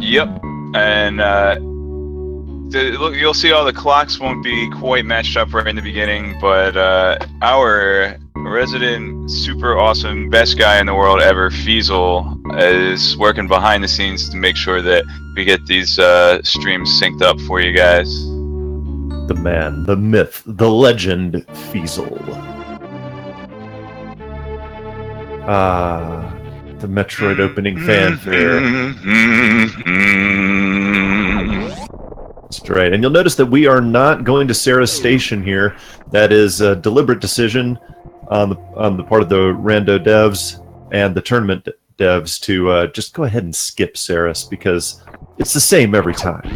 Yep, and you'll see all the clocks won't be quite matched up right in the beginning, but our resident super awesome best guy in the world ever, Feasel, is working behind the scenes to make sure that we get these streams synced up for you guys. The man, the myth, the legend, Feasel. The Metroid opening fanfare. That's right, and you'll notice that we are not going to Sarah's station here. That is a deliberate decision on the part of the Rando devs and the tournament devs to just go ahead and skip Sarah's because it's the same every time.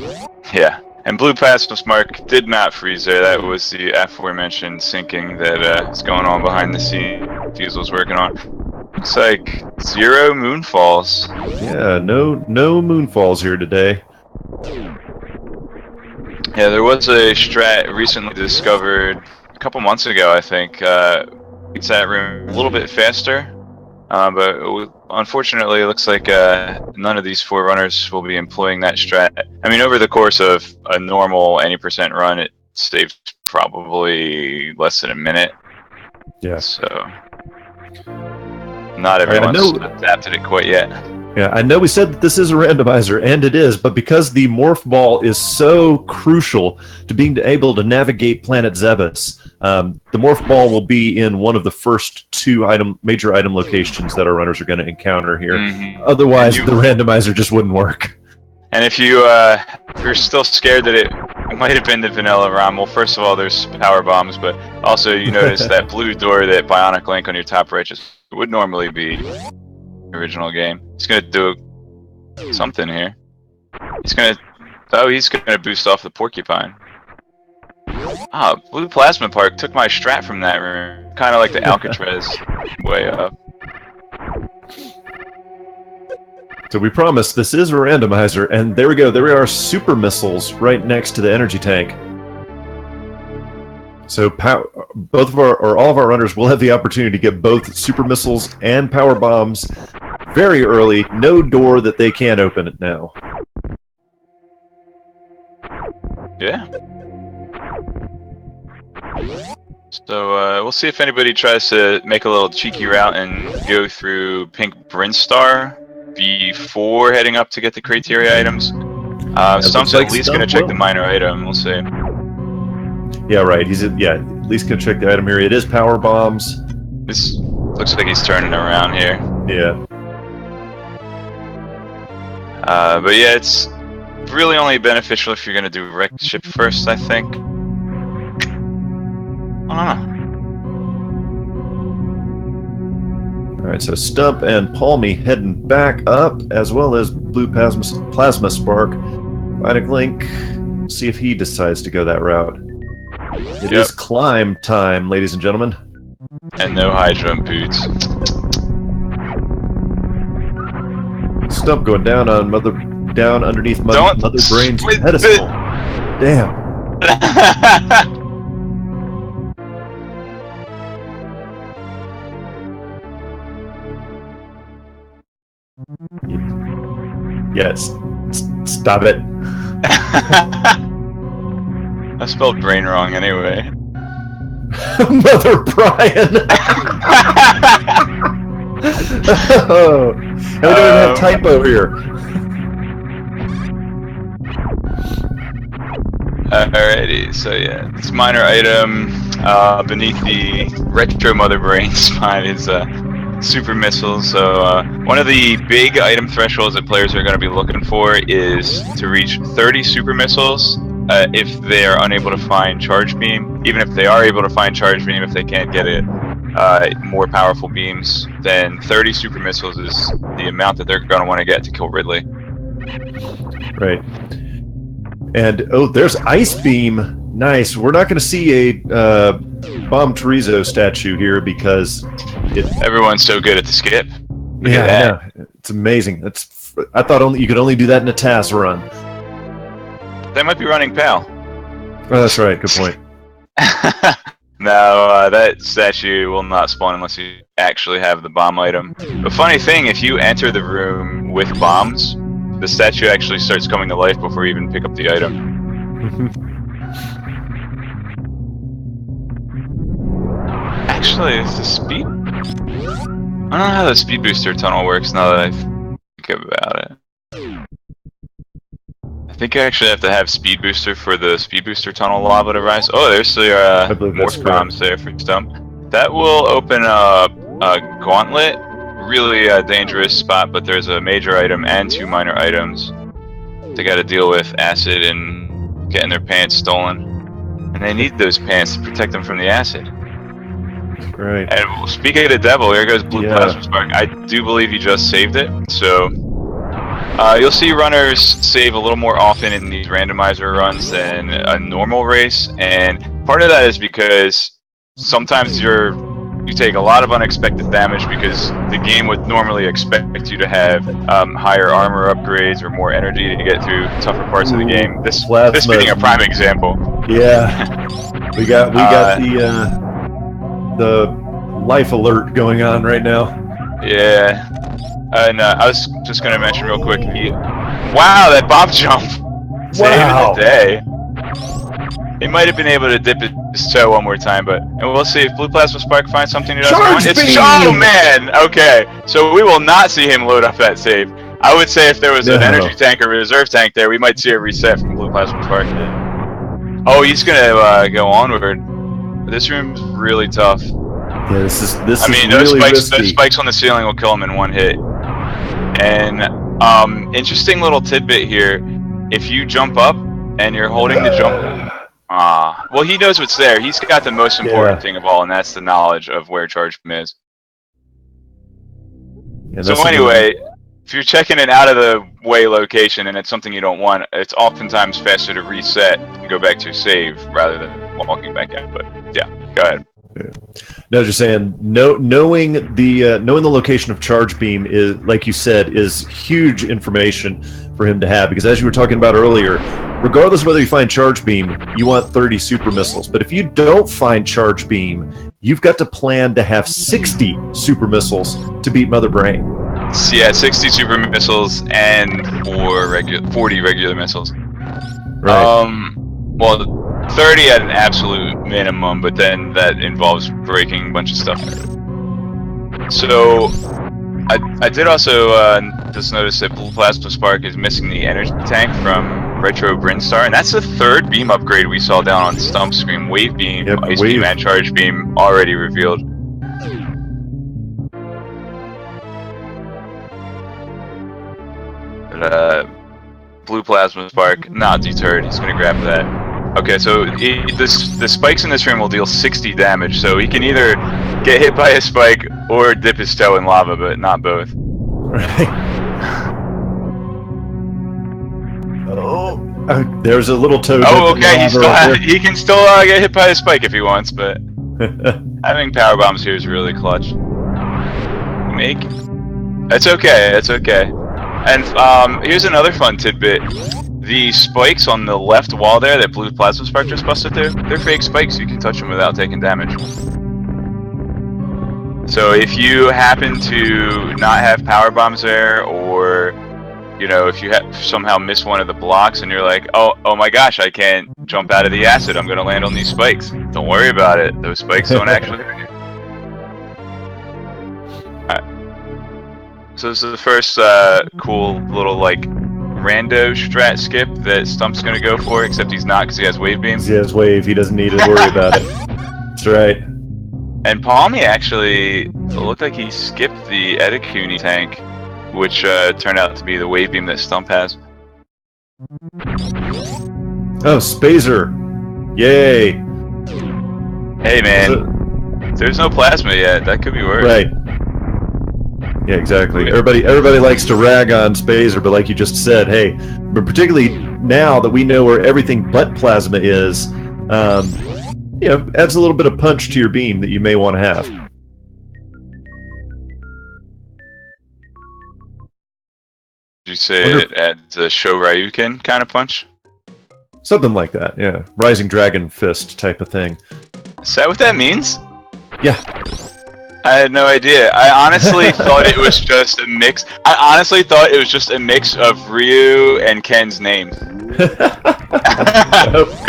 Yeah, and BluePlasmaSpark did not freeze there. That was the aforementioned syncing that is going on behind the scenes. Feasel's working on. Looks like 0 moonfalls. Yeah, no moonfalls here today. Yeah, there was a strat recently discovered a couple months ago, I think. It's that room a little bit faster, but unfortunately it looks like none of these 4 runners will be employing that strat. I mean, over the course of a normal any % run, it saves probably less than a minute. Yeah. So, not everyone's adapted it quite yet. Yeah, I know we said that this is a randomizer, and it is, but because the morph ball is so crucial to being able to navigate Planet Zebes, the morph ball will be in one of the first 2 major item locations that our runners are going to encounter here. Mm-hmm. Otherwise, the randomizer just wouldn't work. And if you're still scared that it might have been the vanilla ROM, well, first of all, there's power bombs, but also you notice that blue door, that bionic link on your top right, just would normally be original game. He's gonna do something here. He's gonna boost off the porcupine. BluePlasmaSpark took my strat from that room. Kind of like the Alcatraz way up. So we promised this is a randomizer, and there we go. There are super missiles right next to the energy tank. So all of our runners will have the opportunity to get both super missiles and power bombs very early. No door that they can't open it now. Yeah. So we'll see if anybody tries to make a little cheeky route and go through Pink Brinstar before heading up to get the criteria items. Stump's at least going to check the minor item. We'll see. Yeah, right. He's at least gonna check the item here. It is power bombs. This looks like he's turning around here. Yeah. But yeah, it's really only beneficial if you're gonna do wreck ship first, I think. I don't know. All right, so Stump and Palmy heading back up, as well as BluePlasmaSpark. Bionic Link. See if he decides to go that route. It is climb time, ladies and gentlemen. And no high jump boots. Stump going down on underneath Mother Brain's pedestal. Damn. Yes. Stop it. I spelled brain wrong anyway. Mother Brian. Oh, we don't even have typo here. Alrighty, so yeah, this minor item beneath the retro Mother Brain spine is super missiles. So one of the big item thresholds that players are going to be looking for is to reach 30 super missiles. If they are unable to find Charge Beam, even if they are able to find Charge Beam, if they can't get it, more powerful beams, then 30 super missiles is the amount that they're going to want to get to kill Ridley. Right. And, there's Ice Beam. Nice. We're not going to see a Bomb Chorizo statue here because everyone's so good at the skip. Yeah, it's amazing. I thought you could only do that in a TAS run. They might be running PAL. Oh, that's right. Good point. No, that statue will not spawn unless you actually have the bomb item. The funny thing, if you enter the room with bombs, the statue actually starts coming to life before you even pick up the item. Actually, it's the speed. I don't know how the speed booster tunnel works now that I think about it. I think I actually have to have speed booster for the speed booster tunnel lava to rise. Oh, there's the morph bombs there for Stump. That will open a gauntlet. Really dangerous spot, but there's a major item and 2 minor items. They got to deal with acid and getting their pants stolen, and they need those pants to protect them from the acid. Right. And speaking of the devil, here goes BluePlasmaSpark. I do believe he just saved it, so you'll see runners save a little more often in these randomizer runs than a normal race, and part of that is because sometimes you take a lot of unexpected damage because the game would normally expect you to have higher armor upgrades or more energy to get through tougher parts of the game. This being a prime example. Yeah, we got the life alert going on right now. Yeah, and I was just gonna mention real quick. Wow, that bomb jump! Wow. Saving the day. He might have been able to dip his toe one more time, and we'll see if BluePlasmaSpark finds something he doesn't want. Oh man! Okay, so we will not see him load up that save. I would say if there was an energy tank or reserve tank there, we might see a reset from BluePlasmaSpark. Oh, he's gonna go onward. This room's really tough. Yeah, this is I mean, really those spikes on the ceiling will kill him in one hit. And interesting little tidbit here: if you jump up and you're holding the jump. Well, he knows what's there. He's got the most important thing of all, and that's the knowledge of where charge beam is. Yeah, so anyway, if you're checking an out-of-the-way location and it's something you don't want, it's oftentimes faster to reset and go back to your save rather than walking back in. But yeah, go ahead. Yeah. No, just saying. Knowing the location of charge beam is, like you said, is huge information for him to have, because as you were talking about earlier, regardless of whether you find charge beam, you want 30 super missiles. But if you don't find charge beam, you've got to plan to have 60 super missiles to beat Mother Brain. Yeah, 60 super missiles and 40 regular missiles. Right. Well, 30 at an absolute minimum, but then that involves breaking a bunch of stuff. So, I did also just notice that BluePlasmaSpark is missing the energy tank from Retro Brinstar, and that's the 3rd beam upgrade we saw down on Stump Screen. Wave Beam, Ice Beam, and Charge Beam already revealed. But, BluePlasmaSpark, not deterred, he's gonna grab that. Okay, so the spikes in this room will deal 60 damage, so he can either get hit by a spike or dip his toe in lava, but not both. Right. There's a little toe. Oh, okay, he can still get hit by a spike if he wants, but having power bombs here is really clutch. It's okay, it's okay. And here's another fun tidbit. The spikes on the left wall there that BluePlasmaSpark just busted through, they're fake spikes. You can touch them without taking damage. So if you happen to not have power bombs there, or you know, if you somehow miss one of the blocks and you're like, oh my gosh, I can't jump out of the acid, I'm gonna land on these spikes. Don't worry about it. Those spikes don't actually hurt you. Alright. So this is the first cool little like rando strat skip that Stump's gonna go for, except he's not because he has wave beam. He has wave, he doesn't need to worry about it. That's right. And Palmy actually looked like he skipped the Edikuni tank, which turned out to be the wave beam that Stump has. Oh, Spazer! Yay! Hey man, there's no plasma yet. That could be worse. Right. Yeah, exactly. Everybody likes to rag on Spazer, but like you just said, hey, but particularly now that we know where everything but plasma is, you know, adds a little bit of punch to your beam that you may want to have. Did you say it adds a Sho Ryuken kind of punch? Something like that, yeah. Rising Dragon Fist type of thing. Is that what that means? Yeah. I had no idea. I honestly thought it was just a mix. I honestly thought it was just a mix of Ryu and Ken's names. Because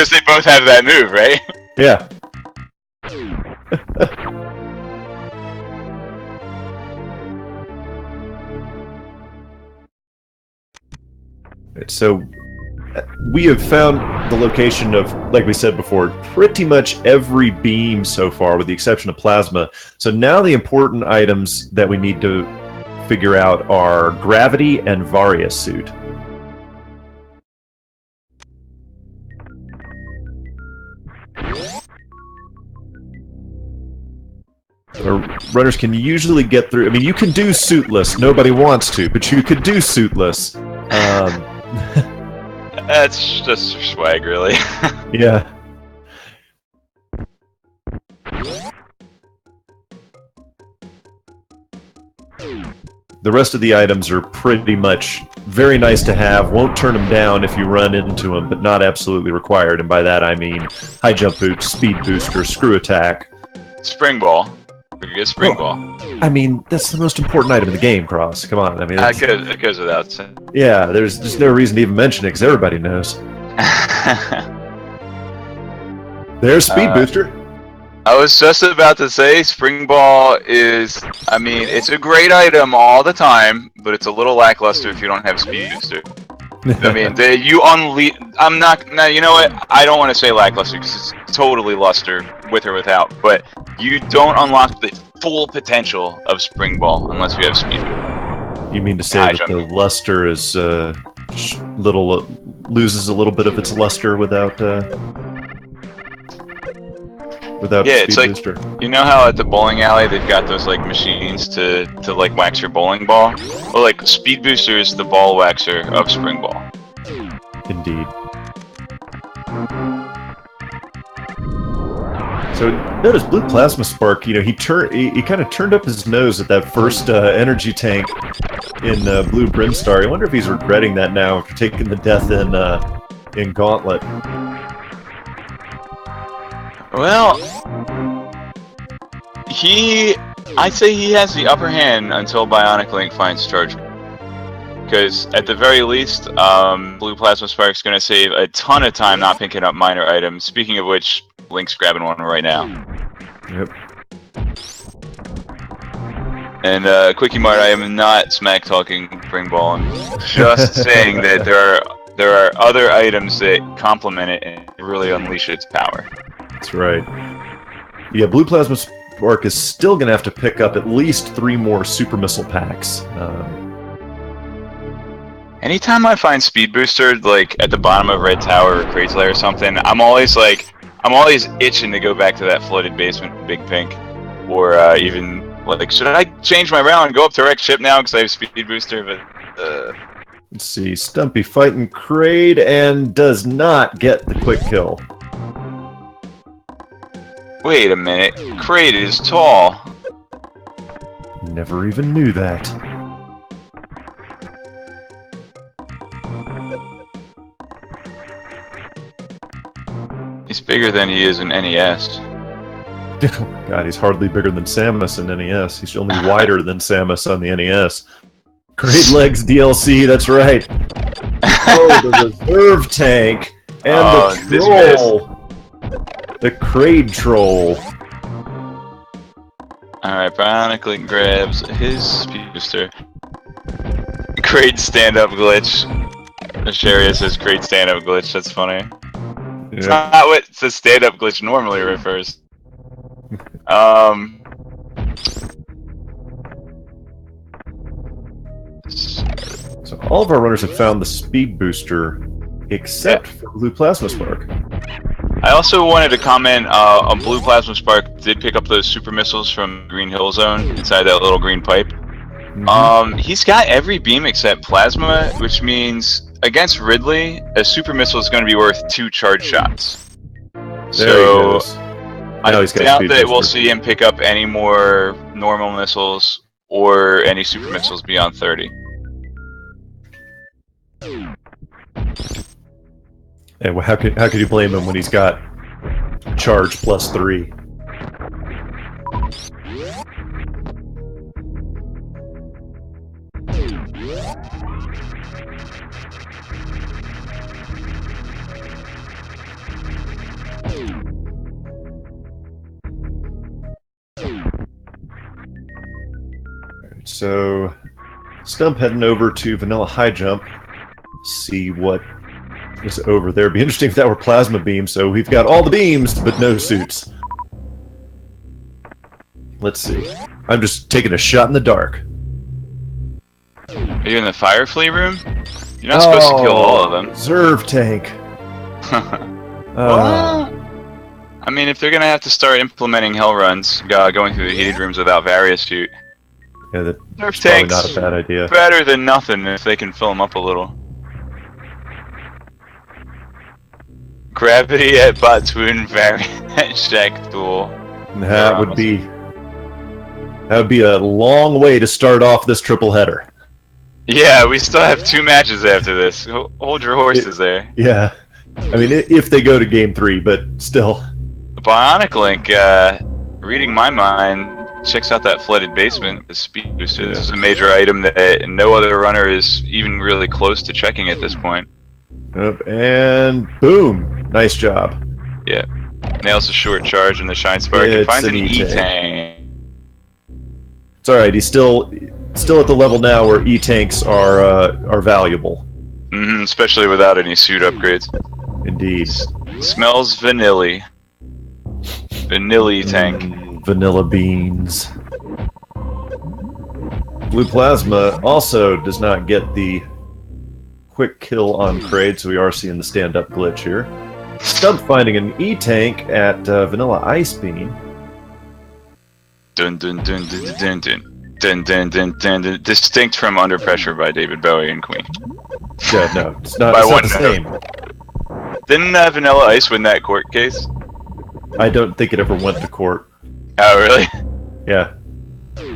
they both have that move, right? Yeah. So we have found the location of, like we said before, pretty much every beam so far, with the exception of plasma. So now the important items that we need to figure out are gravity and Varia suit. Runners can usually get through. I mean, you can do suitless. Nobody wants to, but you could do suitless. That's just swag, really. Yeah. The rest of the items are pretty much very nice to have. Won't turn them down if you run into them, but not absolutely required. And by that I mean high jump boots, speed booster, screw attack. Spring ball. We could get spring ball. I mean, that's the most important item in the game, Cross. Come on. I mean, it goes without saying. Yeah, there's just no reason to even mention it because everybody knows. There's speed booster. I was just about to say, spring ball is, I mean, it's a great item all the time, but it's a little lackluster if you don't have speed booster. I mean, I'm not, now you know what, I don't want to say lackluster because it's totally luster with or without, but you don't unlock the full potential of spring ball unless you have speed booster. You mean to say that the luster is loses a little bit of its luster without yeah, speed it's booster? Like, you know how at the bowling alley they've got those like machines to like wax your bowling ball? Well, like speed booster is the ball waxer of spring ball. Indeed. So notice BluePlasmaSpark, you know, he kind of turned up his nose at that first energy tank in Blue Brimstar. I wonder if he's regretting that now after taking the death in Gauntlet. Well, I'd say he has the upper hand until Bionic Link finds charge. Because at the very least, BluePlasmaSpark's going to save a ton of time not picking up minor items. Speaking of which, Link's grabbing one right now. Yep. And Quickie Mart, I am not smack talking Spring Ball. I'm just saying that there are other items that complement it and really unleash its power. That's right. Yeah, BluePlasmaSpark is still going to have to pick up at least 3 more Super Missile packs. Anytime I find Speed Booster, like at the bottom of Red Tower or Crate's Lair or something, I'm always itching to go back to that flooded basement with Big Pink, or even like, should I change my round and go up to Rex Ship now because I have Speed Booster? But let's see, Stumpy fighting Kraid and does not get the quick kill. Wait a minute, Kraid is tall. Never even knew that. He's bigger than he is in NES. God, he's hardly bigger than Samus in NES. He's only wider than Samus on the NES. Great Legs DLC, that's right. Oh, the reserve tank and the troll. The Kraid troll. Alright, Bionic Link grabs his Speed Booster. Kraid stand-up glitch. Asheria says Kraid stand-up glitch, that's funny. Yeah. It's not what the stand-up glitch normally refers. So all of our runners have found the Speed Booster, except for BluePlasmaSpark. I also wanted to comment on BluePlasmaSpark did pick up those super missiles from Green Hill Zone inside that little green pipe. Mm-hmm. He's got every beam except Plasma, which means against Ridley, a super missile is going to be worth 2 charge shots. So I doubt that we'll see him pick up any more normal missiles or any super missiles beyond 30. And how could you blame him when he's got charge plus 3? So, Stump heading over to Vanilla High Jump. See what is over there. Be interesting if that were plasma beam. So we've got all the beams, but no suits. Let's see. I'm just taking a shot in the dark. Are you in the fire flea room? You're not supposed to kill all of them. Zerv tank. I mean, if they're gonna have to start implementing hell runs, going through the heated rooms without various suit, Yeah, Nerf that's probably tanks not a bad idea. better than nothing if they can fill them up a little. Gravity at Batwoon variant check tool. That would be a long way to start off this triple header. Yeah, we still have 2 matches after this. Hold your horses there. Yeah, I mean if they go to game 3, but still. The Bionic Link, reading my mind, checks out that flooded basement with speed booster. This is a major item that no other runner is even really close to checking at this point. Yep, and boom! Nice job. Yeah, nails a short charge in the Shine Spark and It's finds an an E-tank. E-tank. It's all right. He's still at the level now where E-tanks are valuable. Especially without any suit upgrades. Indeed. Smells vanilla. Vanilla tank. Vanilla beans. Blue Plasma also does not get the quick kill on Kraid, so we are seeing the stand-up glitch here. Stump finding an E-tank at Vanilla Ice Beam. Dun dun dun dun dun dun dun dun dun dun dun. Distinct from Under Pressure by David Bowie and Queen. Yeah, no, it's not, By it's not one the note. same. Didn't Vanilla Ice win that court case? I don't think it ever went to court. Oh, really? Yeah.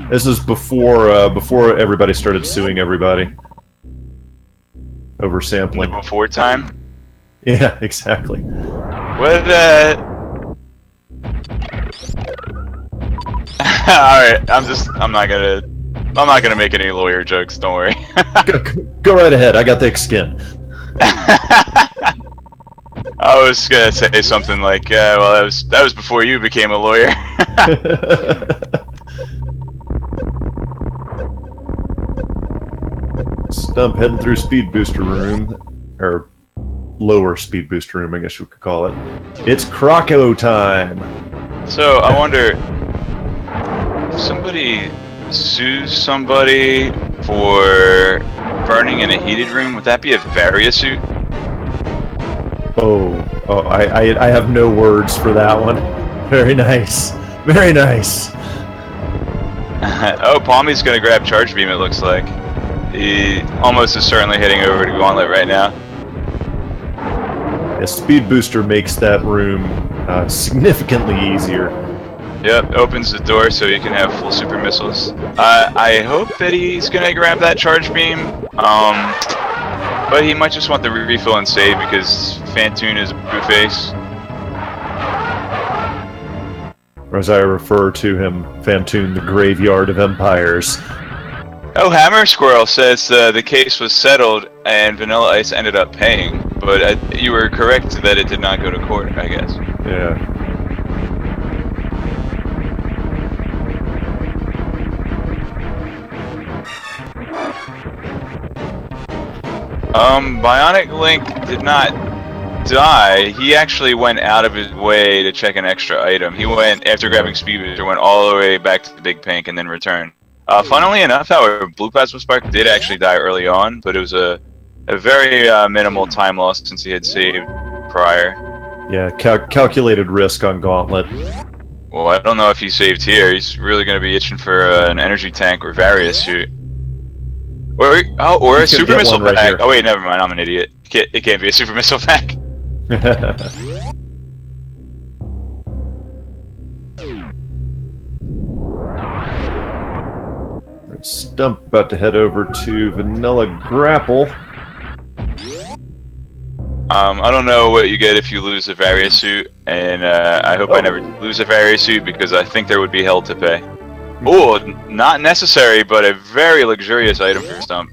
This is before everybody started suing everybody over sampling. Before time? Yeah, exactly. What, Alright, I'm not gonna make any lawyer jokes, don't worry. Go right ahead, I got thick skin. I was gonna say something like, well, that was before you became a lawyer. Stump heading through speed booster room, or lower speed booster room, I guess you could call it. It's Croco time. So I wonder, if somebody sues somebody for burning in a heated room, would that be a Varia suit? I have no words for that one. Very nice. Very nice. Oh, Palmy's gonna grab Charge Beam, it looks like. He almost is certainly heading over to Gauntlet right now. A speed booster makes that room significantly easier. Yep, opens the door so he can have full super missiles. I hope that he's gonna grab that Charge Beam, but he might just want the refill and save because Fantoon is a blue face. Or as I refer to him, Fantoon, the graveyard of empires. Oh, Hammer Squirrel says the case was settled and Vanilla Ice ended up paying, but you were correct that it did not go to court, I guess. Yeah. Bionic Link did not die. He actually went out of his way to check an extra item. He went, after grabbing Speed Booster, went all the way back to the Big Pink and then returned. Funnily enough, however, BluePlasmaSpark did actually die early on, but it was a very minimal time loss since he had saved prior. Yeah, calculated risk on Gauntlet. Well, I don't know if he saved here. He's really going to be itching for an energy tank or Various suit. Or a super missile right pack. here. Oh wait, never mind. I'm an idiot. It can't be a super missile pack. Stump about to head over to Vanilla Grapple. I don't know what you get if you lose a Various suit, and I hope I never lose a Various suit because I think there would be hell to pay. Oh, not necessary, but a very luxurious item for Stump.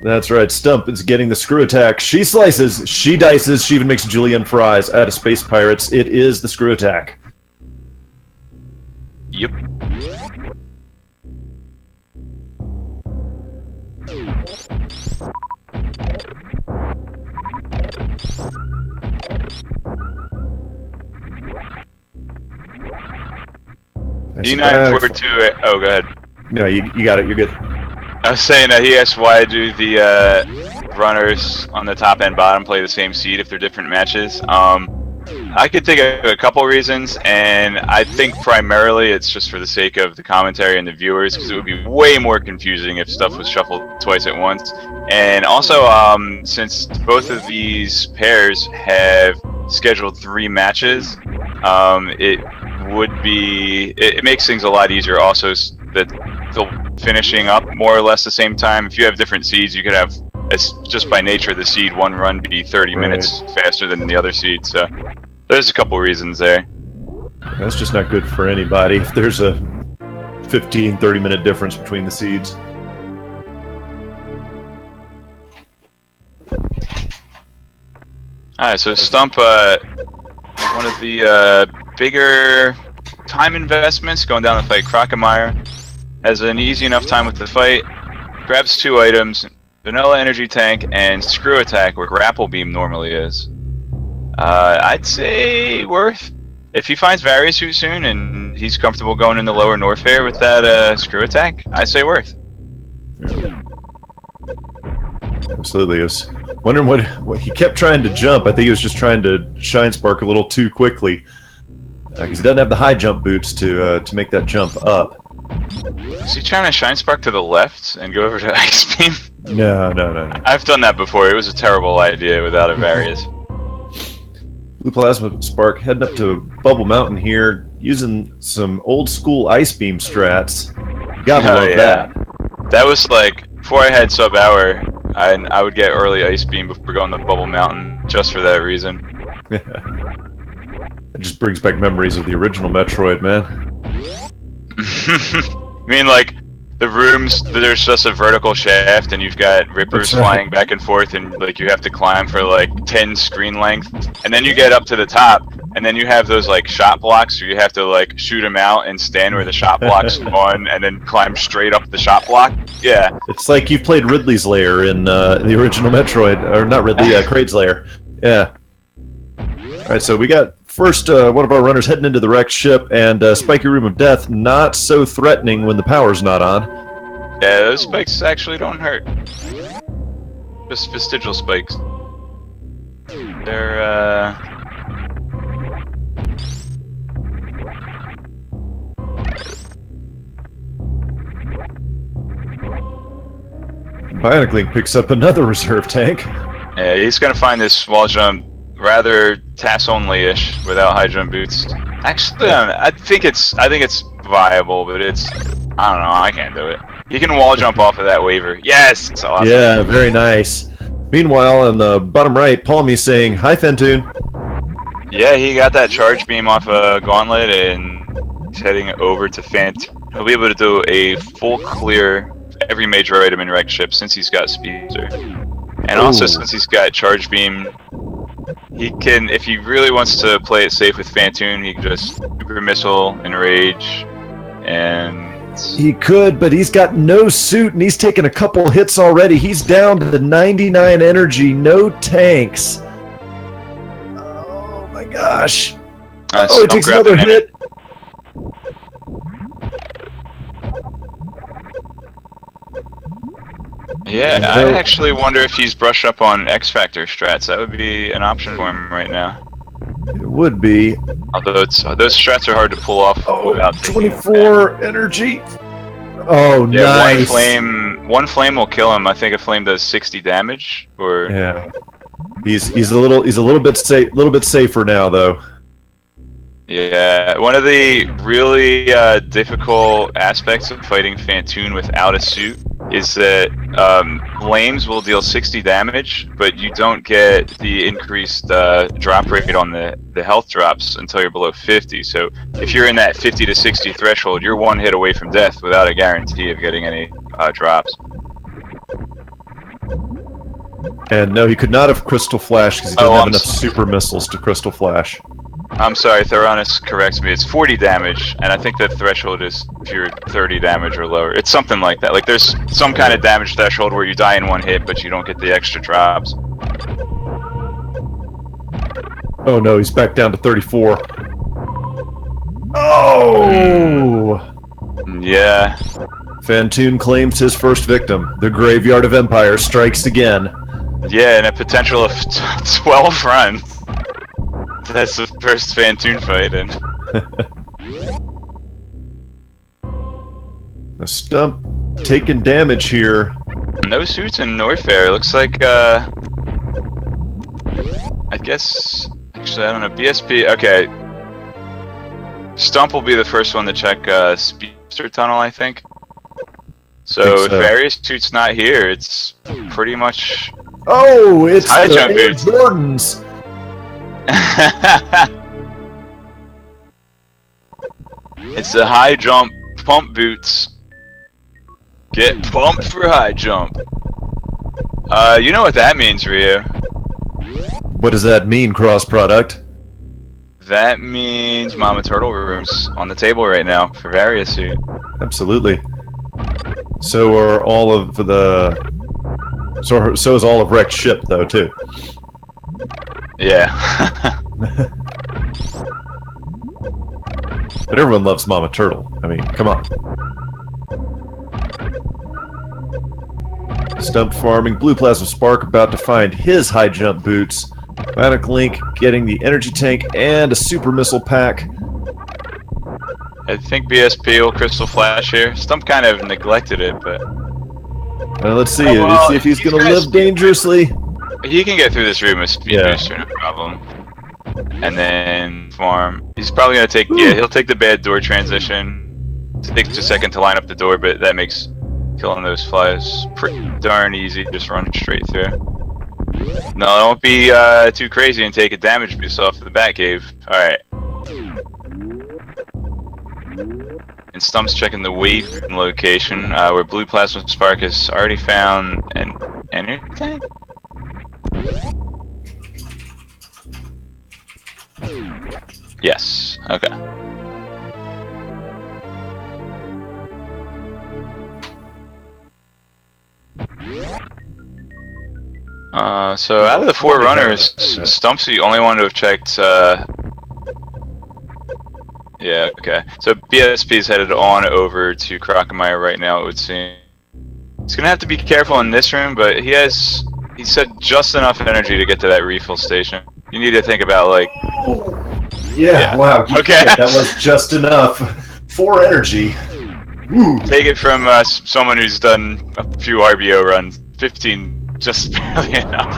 That's right, Stump is getting the screw attack. She slices, she dices, she even makes julienne fries out of Space Pirates. It is the screw attack. Yep. D942. Oh, go ahead. No, you got it. You're good. I was saying that he asked why do the runners on the top and bottom play the same seed if they're different matches. I could think of a couple reasons, and I think primarily it's just for the sake of the commentary and the viewers, because it would be way more confusing if stuff was shuffled twice at once. And also, since both of these pairs have scheduled 3 matches, it makes things a lot easier. Also, that they'll finishing up more or less the same time. If you have different seeds, you could have, just by nature of the seed, one run be 30 minutes faster than the other seed. So there's a couple reasons there. That's just not good for anybody if there's a 15-30 minute difference between the seeds. Alright, so Stump, one of the bigger time investments going down to fight Crocomire, has an easy enough time with the fight, grabs 2 items, Vanilla Energy Tank and Screw Attack, where Grapple Beam normally is. I'd say worth. If he finds Variasuit soon and he's comfortable going in the lower North Fair with that Screw Attack, I'd say worth. Absolutely. I was wondering what he kept trying to jump. I think he was just trying to Shine Spark a little too quickly, because he doesn't have the high jump boots to make that jump up. Is he trying to Shine Spark to the left and go over to Ice Beam? No. I've done that before. It was a terrible idea without a Various. BluePlasmaSpark heading up to Bubble Mountain here, using some old school Ice Beam strats. You gotta love that. That was like, before I had sub hour, I would get early Ice Beam before going to Bubble Mountain, just for that reason. It just brings back memories of the original Metroid, man. I mean, like, the rooms, there's just a vertical shaft, and you've got rippers flying back and forth, and like you have to climb for like 10 screen length, and then you get up to the top, and then you have those like shot blocks, where you have to like shoot them out and stand where the shot block's on, and then climb straight up the shot block. Yeah. It's like you've played Ridley's Lair in the original Metroid, or not Ridley, Kraid's Lair. Yeah. Alright, so we got first one of our runners heading into the wrecked ship, and Spiky Room of Death not so threatening when the power's not on. Yeah, those spikes actually don't hurt. Just vestigial spikes. They're Bionic Link picks up another reserve tank. Yeah, he's gonna find this wall jump rather TAS only-ish without high jump boots. Actually, I think it's viable, but I don't know. I can't do it. You can wall jump off of that waiver. Yes, it's awesome. Yeah, very nice. Meanwhile, on the bottom right, Palmy's saying, "Hi, Fentoon." Yeah, he got that charge beam off a Gauntlet and he's heading over to Fant. He'll be able to do a full clear every major item in wrecked ship since he's got Speedster, and also since he's got charge beam. He can, if he really wants to play it safe with Fantoon, he can just Super Missile, Enrage, and... He could, but he's got no suit, and he's taken a couple hits already. He's down to 99 energy, no tanks. Oh my gosh. Oh, it takes another hit. Yeah, I actually wonder if he's brushed up on X Factor strats. That would be an option for him right now. It would be. Although those strats are hard to pull off without 24 energy. Oh, yeah, nice. One flame will kill him. I think a flame does 60 damage. Or yeah, he's a little bit safer now though. Yeah, one of the really difficult aspects of fighting Fantoon without a suit is that flames will deal 60 damage, but you don't get the increased drop rate on the health drops until you're below 50. So if you're in that 50 to 60 threshold, you're one hit away from death without a guarantee of getting any drops. And no, he could not have Crystal Flash because he didn't have enough super missiles to Crystal Flash. I'm sorry, Theranos corrects me. It's 40 damage, and I think the threshold is pure 30 damage or lower. It's something like that. Like, there's some kind of damage threshold where you die in one hit, but you don't get the extra drops. Oh no, he's back down to 34. Oh! Yeah. Fantoon claims his first victim. The Graveyard of Empire strikes again. Yeah, and a potential of 12 runs. That's the first Fantoon fight, and The stump taking damage here. no suits in Norfair. Looks like, I guess, actually, I don't know, BSP, okay. Stump will be the first one to check, Speedster Tunnel, I think. So, if various suits not here, it's pretty much... Oh, it's high the jump Air boots. Jordans. It's the high jump pump boots. Get pumped for high jump. You know what that means, Ryu? What does that mean, cross product? That means Mama Turtle rooms on the table right now for various suit. Absolutely. So are all of the. So is all of Wrecked Ship, though, too. Yeah. But everyone loves Mama Turtle. I mean, come on. Stump farming, BluePlasmaSpark about to find his high jump boots. Bionic Link getting the energy tank and a super missile pack. I think BSP will Crystal Flash here. Stump kind of neglected it, but... Let's see. well, Let's see if he's going to live dangerously. He can get through this room with Speed Yeah. Booster, no problem. And then farm. He's probably going to take... Yeah, he'll take the bad door transition. It takes a second to line up the door, but that makes killing those flies pretty darn easy. Just run straight through. No, don't be too crazy and take a damage boost off the Batcave. Alright. And Stump's checking the wave location, where BluePlasmaSpark has already found an energy tank? Yes, okay. So out of the 4 runners, Stump's the only one to have checked, yeah, okay. So BSP's headed on over to Crocomire right now, it would seem. He's gonna have to be careful in this room, but he said just enough energy to get to that refill station. You need to think about, like... Yeah, wow. Okay. That was just enough. 4 energy. Woo. Take it from someone who's done a few RBO runs. 15 just barely enough.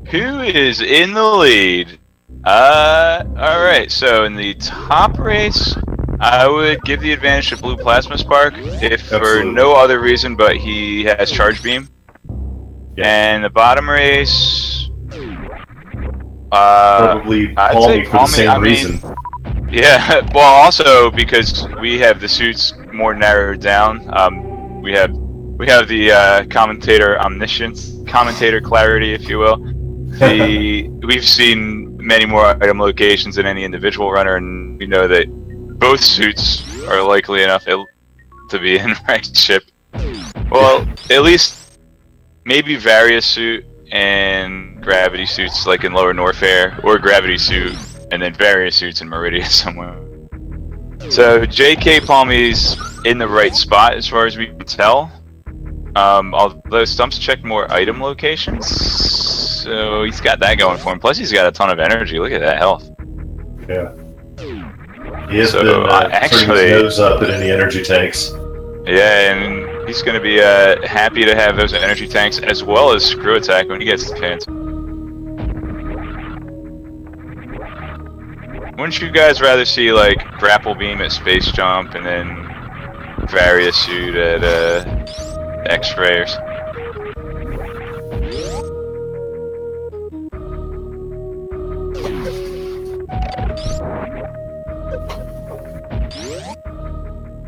Who is in the lead? Alright, so in the top race, I would give the advantage to BluePlasmaSpark, if for no other reason but he has Charge Beam. Yeah. And the bottom race... Probably I'd Palmy say for the same I mean, reason. yeah, well, also because we have the suits more narrowed down. We have the commentator omniscience, commentator clarity, if you will. We've seen many more item locations than any individual runner, and we know that both suits are likely enough to be in Wrecked Ship. Well, at least maybe Various suit and Gravity suits, like in Lower Norfair, or Gravity suit and then Various suits in Meridia somewhere. So J.K. Palmy's in the right spot as far as we can tell. Although Stump's checked more item locations, so he's got that going for him. Plus he's got a ton of energy. Look at that health. Yeah. He has So, been actually, turning his nose up at any energy tanks. Yeah, and he's going to be happy to have those energy tanks as well as Screw Attack when he gets the chance. Wouldn't you guys rather see, like, Grapple Beam at Space Jump and then Various Suit at X-Rayers?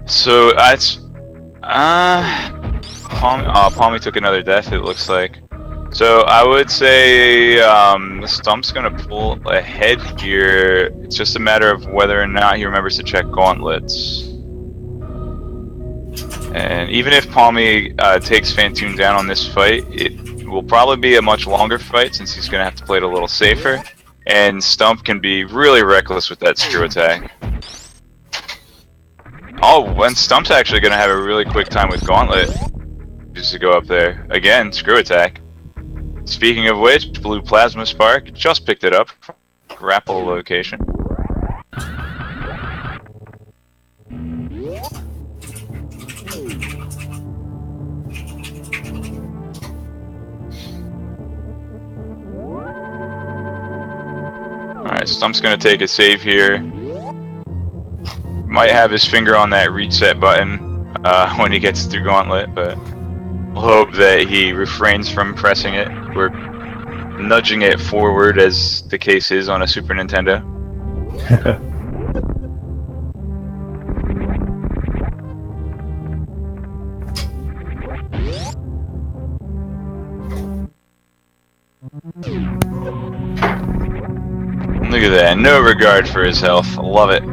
So that's Palmy took another death, it looks like. So I would say the Stump's gonna pull ahead here. It's just a matter of whether or not he remembers to check gauntlets. And even if Palmy takes Fantoon down on this fight, it will probably be a much longer fight since he's going to have to play it a little safer. And Stump can be really reckless with that screw attack. Oh, and Stump's actually going to have a really quick time with Gauntlet. Just to go up there. Again, screw attack. Speaking of which, BluePlasmaSpark just picked it up from grapple location. Alright, Stump's gonna take a save here. Might have his finger on that reset button when he gets through Gauntlet, but we'll hope that he refrains from pressing it. We're nudging it forward as the case is on a Super Nintendo. Look at that, no regard for his health. Love it.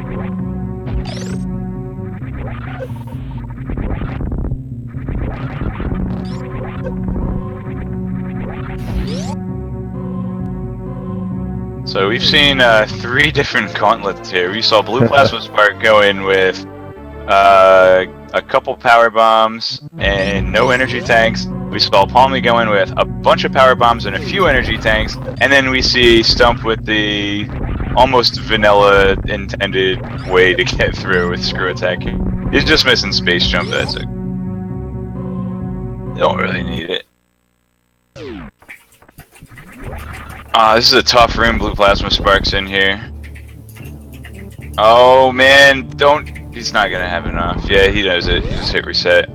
So we've seen 3 different gauntlets here. We saw BluePlasmaSpark go in with a couple power bombs and no energy tanks. We saw Palmy go in with a bunch of power bombs and a few energy tanks, and then we see Stump with the almost vanilla intended way to get through with screw attack. He's just missing space jump. That's it. Don't really need it. This is a tough room. BluePlasmaSpark's in here. Oh man, he's not gonna have enough. Yeah, he knows it. He just hit reset.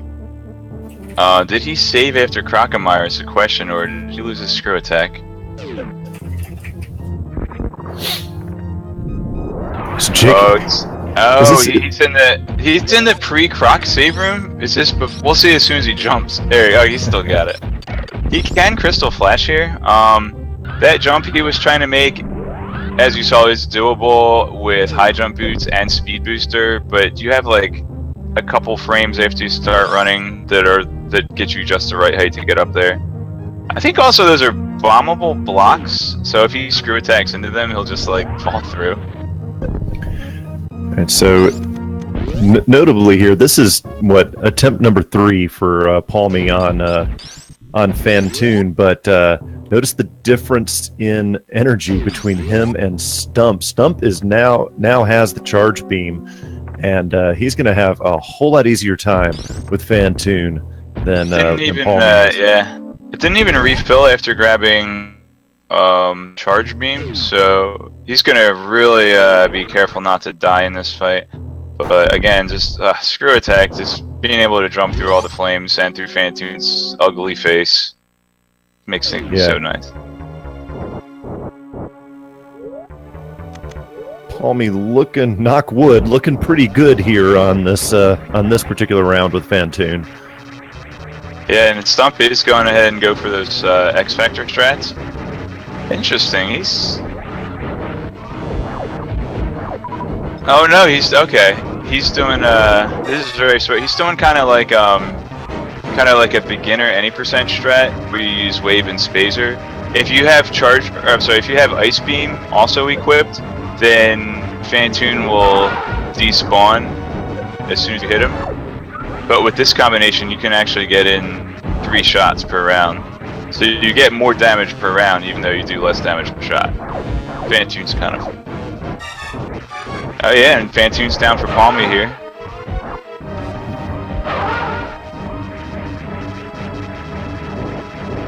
Did he save after Crocomire is the question, or did he lose his screw attack? He's in the pre-Croc save room. Is this? We'll see as soon as he jumps. There. Oh, he still got it. He can Crystal Flash here. That jump he was trying to make, as you saw, is doable with high jump boots and speed booster. But you have like a couple frames after you start running that get you just the right height to get up there. I think also those are bombable blocks, so if he screw attacks into them, he'll just like fall through. And so, notably here, this is what attempt number 3 for Palmy on Fantoon, but notice the difference in energy between him and Stump. Stump is now has the charge beam, and he's going to have a whole lot easier time with Fantoon than Palmy. Yeah, it didn't even refill after grabbing charge beam, so he's gonna really be careful not to die in this fight. But again, just screw attack, just being able to jump through all the flames and through Fantoon's ugly face makes things so nice. Palmy looking, knock wood, looking pretty good here on this particular round with Fantoon. Yeah, and Stump is going ahead and go for those X Factor strats. Interesting. Oh no, he's okay. He's doing this is very sweet. He's doing kind of like a beginner any percent strat where you use wave and spacer. If you have if you have ice beam also equipped, then Fantoon will despawn as soon as you hit him. But with this combination, you can actually get in 3 shots per round. So you get more damage per round, even though you do less damage per shot. Fantoon's kind of... Oh yeah, and Fantoon's down for Palmy here.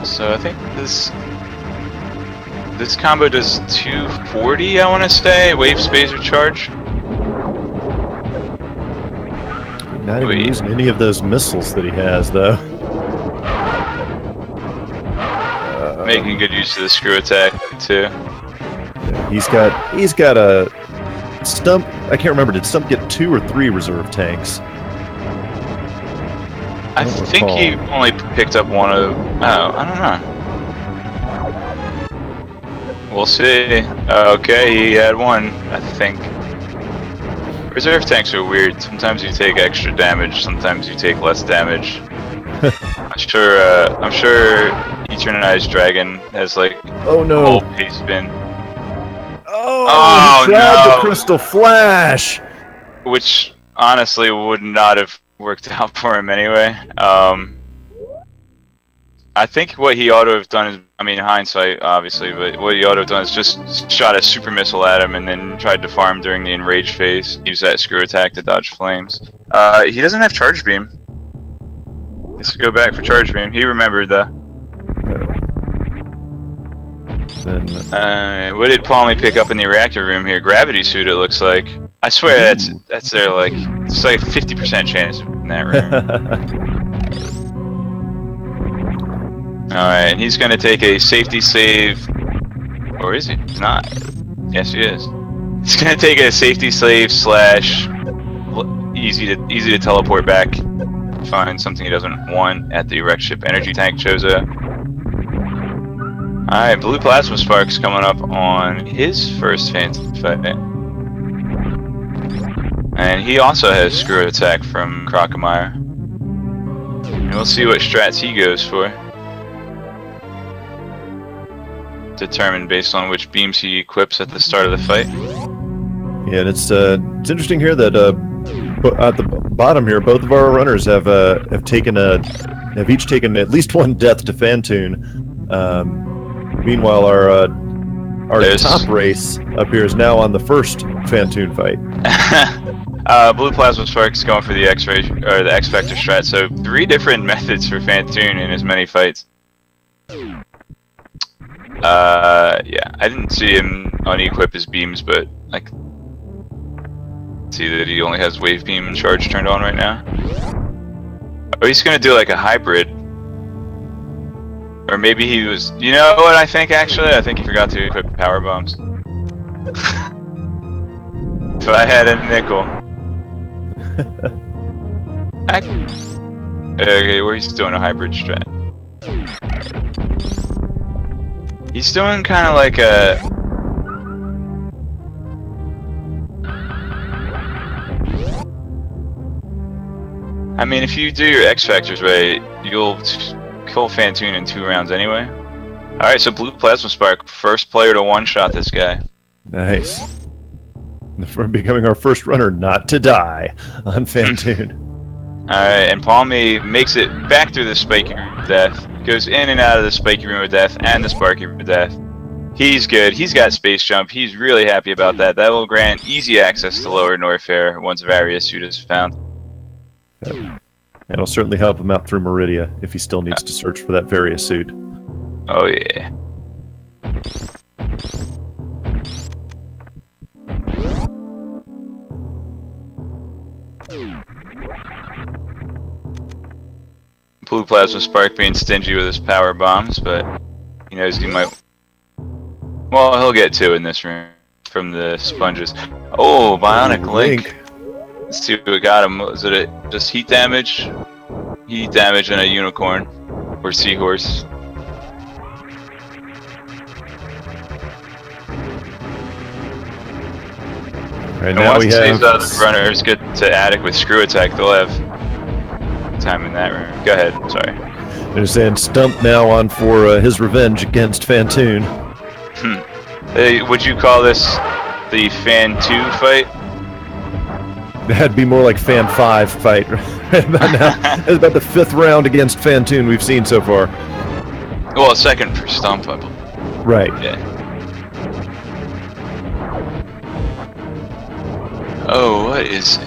So I think this combo does 240, I want to say, wave spacer charge. Not even using any of those missiles that he has, though. Making good use of the screw attack too. Yeah, he's got a Stump. I can't remember. Did Stump get 2 or 3 reserve tanks? I think he only picked up one of. Oh, I don't know. We'll see. Okay, he had one, I think. Reserve tanks are weird. Sometimes you take extra damage. Sometimes you take less damage. I'm sure Eternized Dragon has like Oh a no! whole pace spin. Oh, he grabbed the Crystal Flash! Which honestly would not have worked out for him anyway. I think what he ought to have done is, I mean, hindsight, obviously, but what he ought to have done is just shot a super missile at him and then tried to farm during the enraged phase. Use that screw attack to dodge flames. He doesn't have charge beam. Let's go back for charge beam. He remembered though. What did Palmy pick up in the reactor room here? Gravity suit, it looks like. I swear that's their like, it's like 50% chance in that room. Alright, and he's gonna take a safety save. Or is he? He's not. Yes, he is. He's gonna take a safety save slash easy to teleport back. Find something he doesn't want at the wreck ship energy tank Chozo. Alright, BluePlasmaSpark's coming up on his first Phantom fight. And he also has screw attack from Crocomire. And we'll see what strats he goes for. Determined based on which beams he equips at the start of the fight. Yeah, and it's interesting here that at the bottom here, both of our runners have each taken at least one death to Phantoon. Meanwhile, our top race up here is now on the first Phantoon fight. BluePlasmaSpark's going for the X-ray or the X-Factor strat. So 3 different methods for Phantoon in as many fights. Yeah, I didn't see him unequip his beams, but like, see that he only has wave beam and charge turned on right now. Oh, he's gonna do like a hybrid, or maybe he was. You know what I think? Actually, I think he forgot to equip power bombs. If I had a nickel. Okay, where he's doing a hybrid strat. He's doing kind of like a... I mean, if you do your X-Factors right, you'll kill Phantoon in 2 rounds anyway. Alright, so BluePlasmaSpark, first player to one-shot this guy. Nice. For becoming our first runner not to die on Phantoon. Alright, and Palmy makes it back through the spiky room of death. Goes in and out of the spiky room of death and the sparky room of death. He's good. He's got space jump. He's really happy about that. That will grant easy access to lower Norfair once Various suit is found. And it'll certainly help him out through Meridia if he still needs to search for that Various suit. Oh yeah. BluePlasmaSpark being stingy with his power bombs, but he knows he might. Well, he'll get 2 in this room from the sponges. Oh, bionic link. Let's see what we got him. Was it just heat damage? Heat damage and a unicorn or seahorse. Right, and now once we have the runners get to attic with screw attack, they'll have time in that room. Go ahead, sorry. They're saying Stump now on for his revenge against Phantoon. Hey, would you call this the Fan 2 fight? That'd be more like Fan 5 fight. Right about now. It's about the 5th round against Phantoon we've seen so far. Well, 2nd for Stump, I believe. Right. Yeah. Oh, what is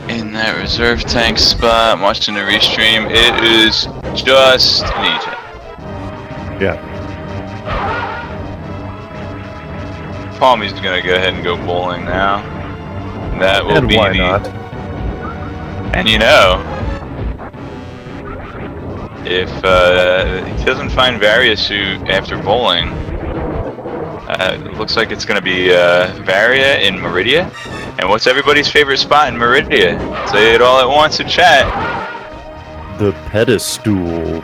in that reserve tank spot? I'm watching the restream. It is just an Egypt. Yeah. Palmy's gonna go ahead and go bowling now. That will be why not? And you know, if he doesn't find Varia suit after bowling, it looks like it's gonna be Varia in Meridia. And what's everybody's favorite spot in Meridia? Say it all at once in chat. The pedestal.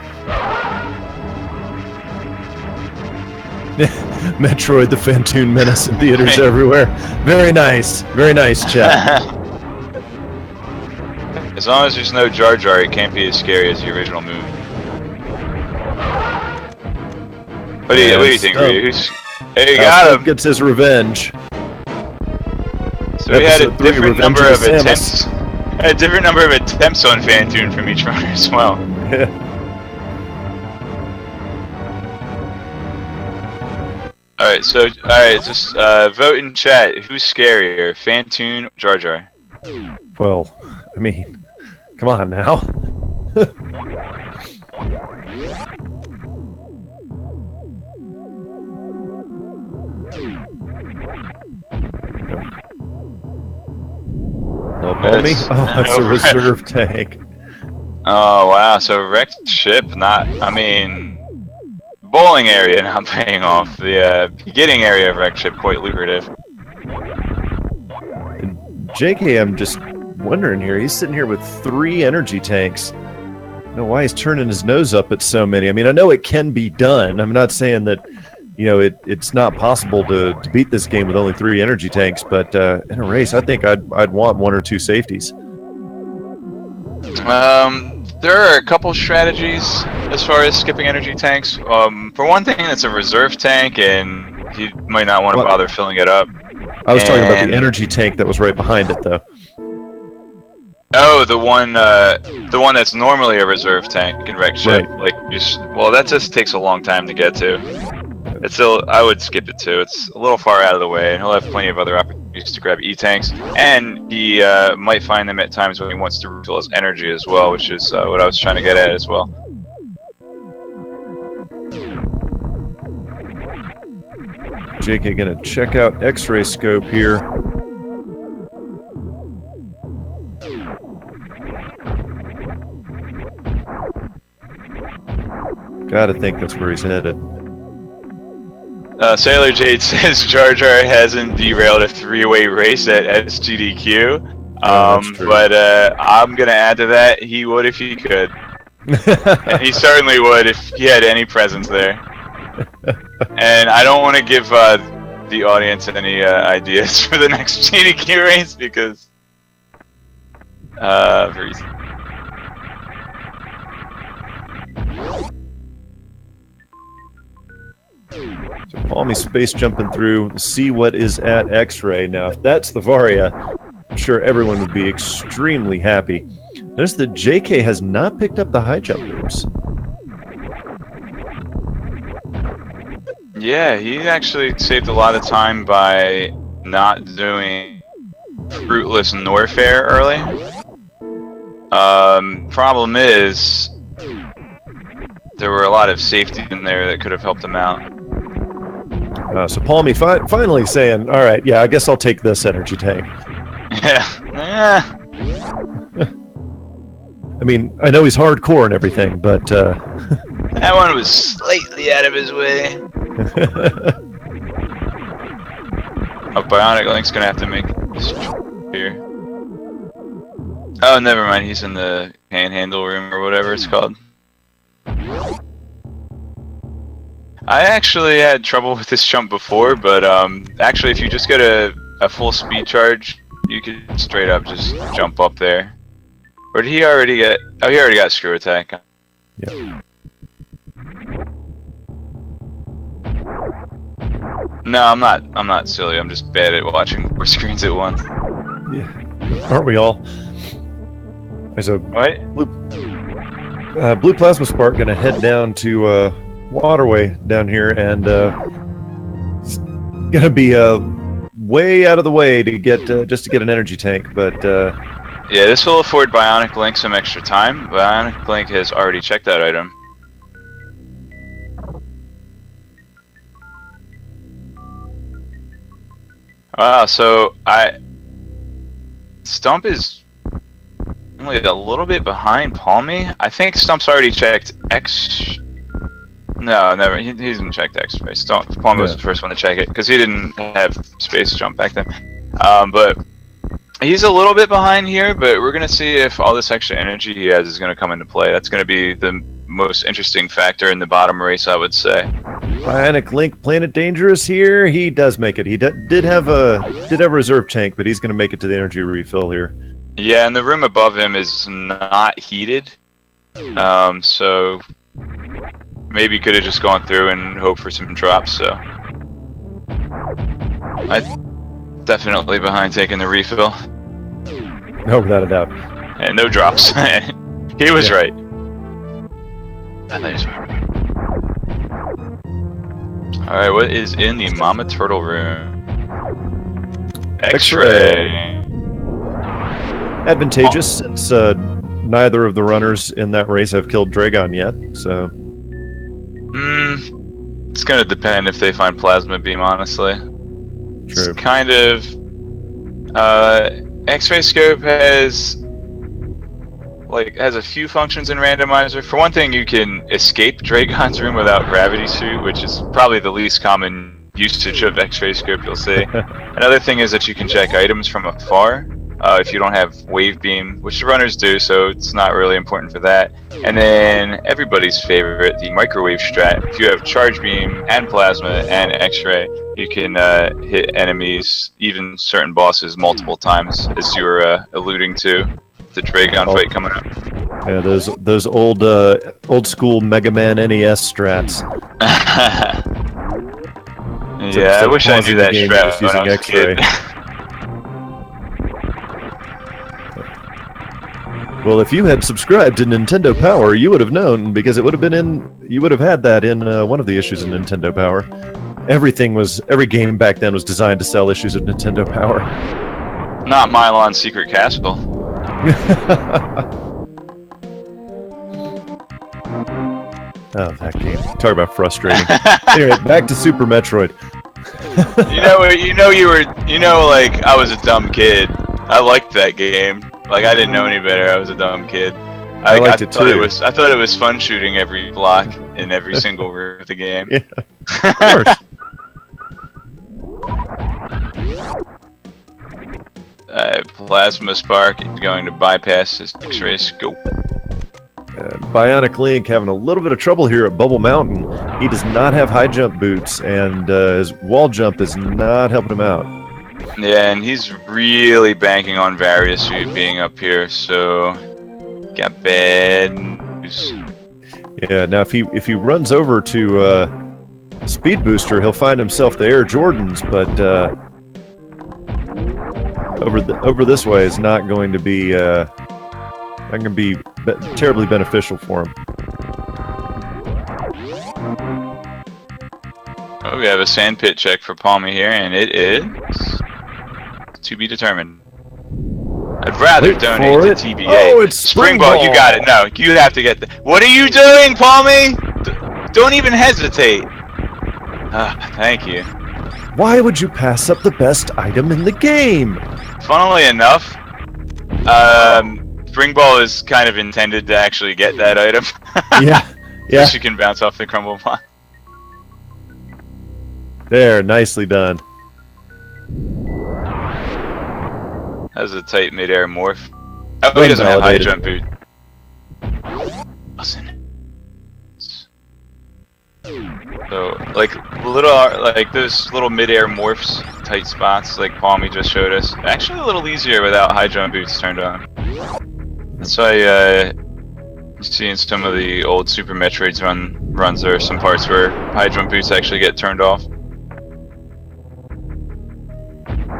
Metroid the Phantoon Menace in theaters everywhere. Very nice chat. As long as there's no Jar Jar, it can't be as scary as the original movie. What do you think, Ryu? Hey, you got Stump him! gets his revenge. So we had a Episode 3, different Revenge number of of the attempts. A different number of attempts on Phantoon from each runner as well. Alright, just vote in chat. Who's scarier, Phantoon, Jar Jar? Well, I mean, come on now. No, Palmy? Oh, that's a reserve tank. Oh, wow. So wrecked ship, I mean, bowling area not paying off. The beginning area of wrecked ship quite lucrative. And JK, I'm just wondering here. He's sitting here with 3 energy tanks. I don't know why he's turning his nose up at so many. I mean, I know it can be done. I'm not saying that, you know, it's not possible to beat this game with only 3 energy tanks, but in a race, I think I'd want 1 or 2 safeties. There are a couple strategies as far as skipping energy tanks. For one thing, it's a reserve tank, and you might not want to bother filling it up. I was talking about the energy tank that was right behind it, though. Oh, the one that's normally a reserve tank in wrecked ship. Right. Well, that just takes a long time to get to. I would skip it too. It's a little far out of the way, and he'll have plenty of other opportunities to grab E-tanks. And he might find them at times when he wants to refill his energy as well, which is what I was trying to get at as well. JK gonna check out X-ray scope here. Gotta think that's where he's headed. Sailor Jade says Jar Jar hasn't derailed a 3-way race at SGDQ. But I'm gonna add to that, he would if he could. And he certainly would if he had any presence there. And I don't want to give the audience any ideas for the next GDQ race because for reasons. So Palmy space jumping through, see what is at X-ray. Now, if that's the Varia, I'm sure everyone would be extremely happy. Notice that JK has not picked up the high jump loops. Yeah, he actually saved a lot of time by not doing fruitless Norfair early. Problem is, there were a lot of safety in there that could have helped him out. So Palmy finally saying, all right, yeah, I guess I'll take this energy tank. Yeah. I mean, I know he's hardcore and everything, but... that one was slightly out of his way. Oh, Bionic Link's gonna have to make this here. Oh, never mind, he's in the panhandle room or whatever it's called. I actually had trouble with this jump before, but actually if you just get a full speed charge, you could straight up just jump up there. Or did he already get... Oh, he already got screw attack. Yeah. No, I'm not silly. I'm just bad at watching 4 screens at once. Yeah. Aren't we all? There's a BluePlasmaSpark gonna head down to Waterway down here, and it's gonna be way out of the way to get just to get an energy tank, but yeah, this will afford Bionic Link some extra time. Bionic Link has already checked that item. Wow, so Stump is only a little bit behind Palmy. I think Stump's already checked X. No, never. He hasn't checked X. Palmy was the first one to check it because he didn't have space jump back then. But he's a little bit behind here. But we're gonna see if all this extra energy he has is gonna come into play. That's gonna be the most interesting factor in the bottom race, I would say. Bionic Link Planet Dangerous here. He does make it. He did have a reserve tank, but he's gonna make it to the energy refill here. Yeah, and the room above him is not heated. So maybe could have just gone through and hoped for some drops. So I'm definitely behind taking the refill. No, without a doubt. And no drops. He was right. Alright, what is in the Mama Turtle room? X-ray. Advantageous since neither of the runners in that race have killed Dragon yet, so... It's gonna depend if they find Plasma Beam, honestly. True. It's kind of... X-ray scope has a few functions in Randomizer. For one thing, you can escape Dragon's room without gravity suit, which is probably the least common usage of X-ray scope you'll see. Another thing is that you can check items from afar if you don't have wave beam, which the runners do, so it's not really important for that. And then everybody's favorite, the microwave strat. If you have charge beam and plasma and X-ray, you can hit enemies, even certain bosses, multiple times, as you were alluding to the Dragon fight coming up. Yeah, those old school Mega Man NES strats. Yeah, I wish I knew that strat when I was a kid. Well, if you had subscribed to Nintendo Power, you would have known, because it would have been you would have had that in one of the issues of Nintendo Power. Every game back then was designed to sell issues of Nintendo Power. Not Milon's Secret Castle. Oh, that game. Talk about frustrating. Anyway, back to Super Metroid. Like, I was a dumb kid. I liked that game. Like, I didn't know any better. I was a dumb kid. I liked it too. I thought it was fun shooting every block in every single room of the game. Yeah, of course. BluePlasmaSpark is going to bypass his X-ray scope. Bionic Link having a little bit of trouble here at Bubble Mountain. He does not have high jump boots, and his wall jump is not helping him out. Yeah, and he's really banking on Various Suit being up here, so got bad news. Yeah, now if he runs over to Speed Booster, he'll find himself the Air Jordans, but over this way is not going to be terribly beneficial for him. Oh, we have a sandpit check for Palmy here, and it is to be determined. I'd rather donate to TBA. Oh, it's Springball. You got it. No, you have to get the. What are you doing, Palmy? Don't even hesitate. Thank you. Why would you pass up the best item in the game? Funnily enough, Springball is kind of intended to actually get that item. Yeah. So she can bounce off the crumble block. There, nicely done. That was a tight mid-air morph. Oh, he doesn't have high jump boot. Listen. So, like those little mid-air morphs, tight spots, like Palmy just showed us, actually a little easier without high jump boots turned on. That's why you see in some of the old Super Metroids runs, there are some parts where high jump boots actually get turned off.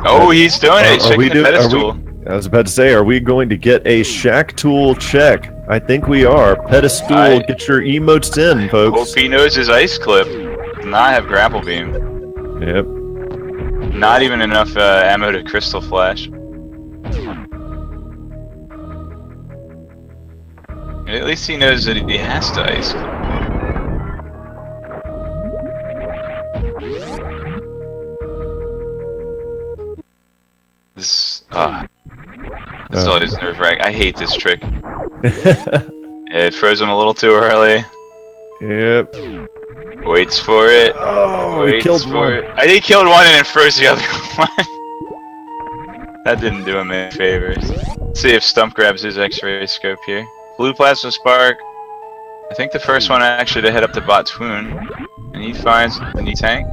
Oh, he's doing it. He's checking the pedestal. I was about to say, are we going to get a Shack Tool check? I think we are. Pedestal, get your emotes in, folks. Hope he knows his ice clip. Does not have grapple beam. Yep. Not even enough ammo to crystal flash. At least he knows that he has to ice clip. This that's always nerve-wracking. I hate this trick. It froze him a little too early. Yep. Waits for it. Oh, he killed one. I think he killed one and then froze the other one. That didn't do him any favors. Let's see if Stump grabs his X-ray scope here. BluePlasmaSpark. I think the first one actually to head up to Botwoon, and he finds the knee tank.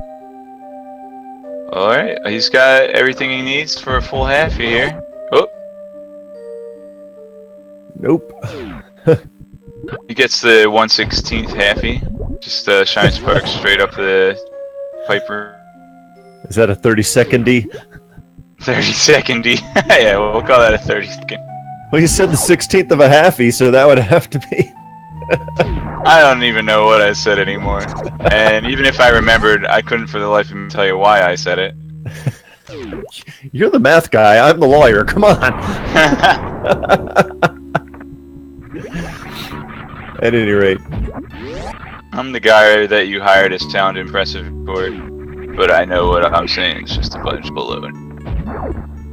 Alright, he's got everything he needs for a full half here. Oh! Nope. He gets the 1/16 halfie. Just shine sparks straight up the Piper. Is that a 30-second-y? 30-second-y. Yeah, we'll call that a 30-second. Well, you said the 16th of a halfy, so that would have to be. I don't even know what I said anymore. And even if I remembered, I couldn't for the life of me tell you why I said it. You're the math guy. I'm the lawyer. Come on. At any rate. I'm the guy that you hired to sound impressive for, but I know what I'm saying. It's just a bunch below it.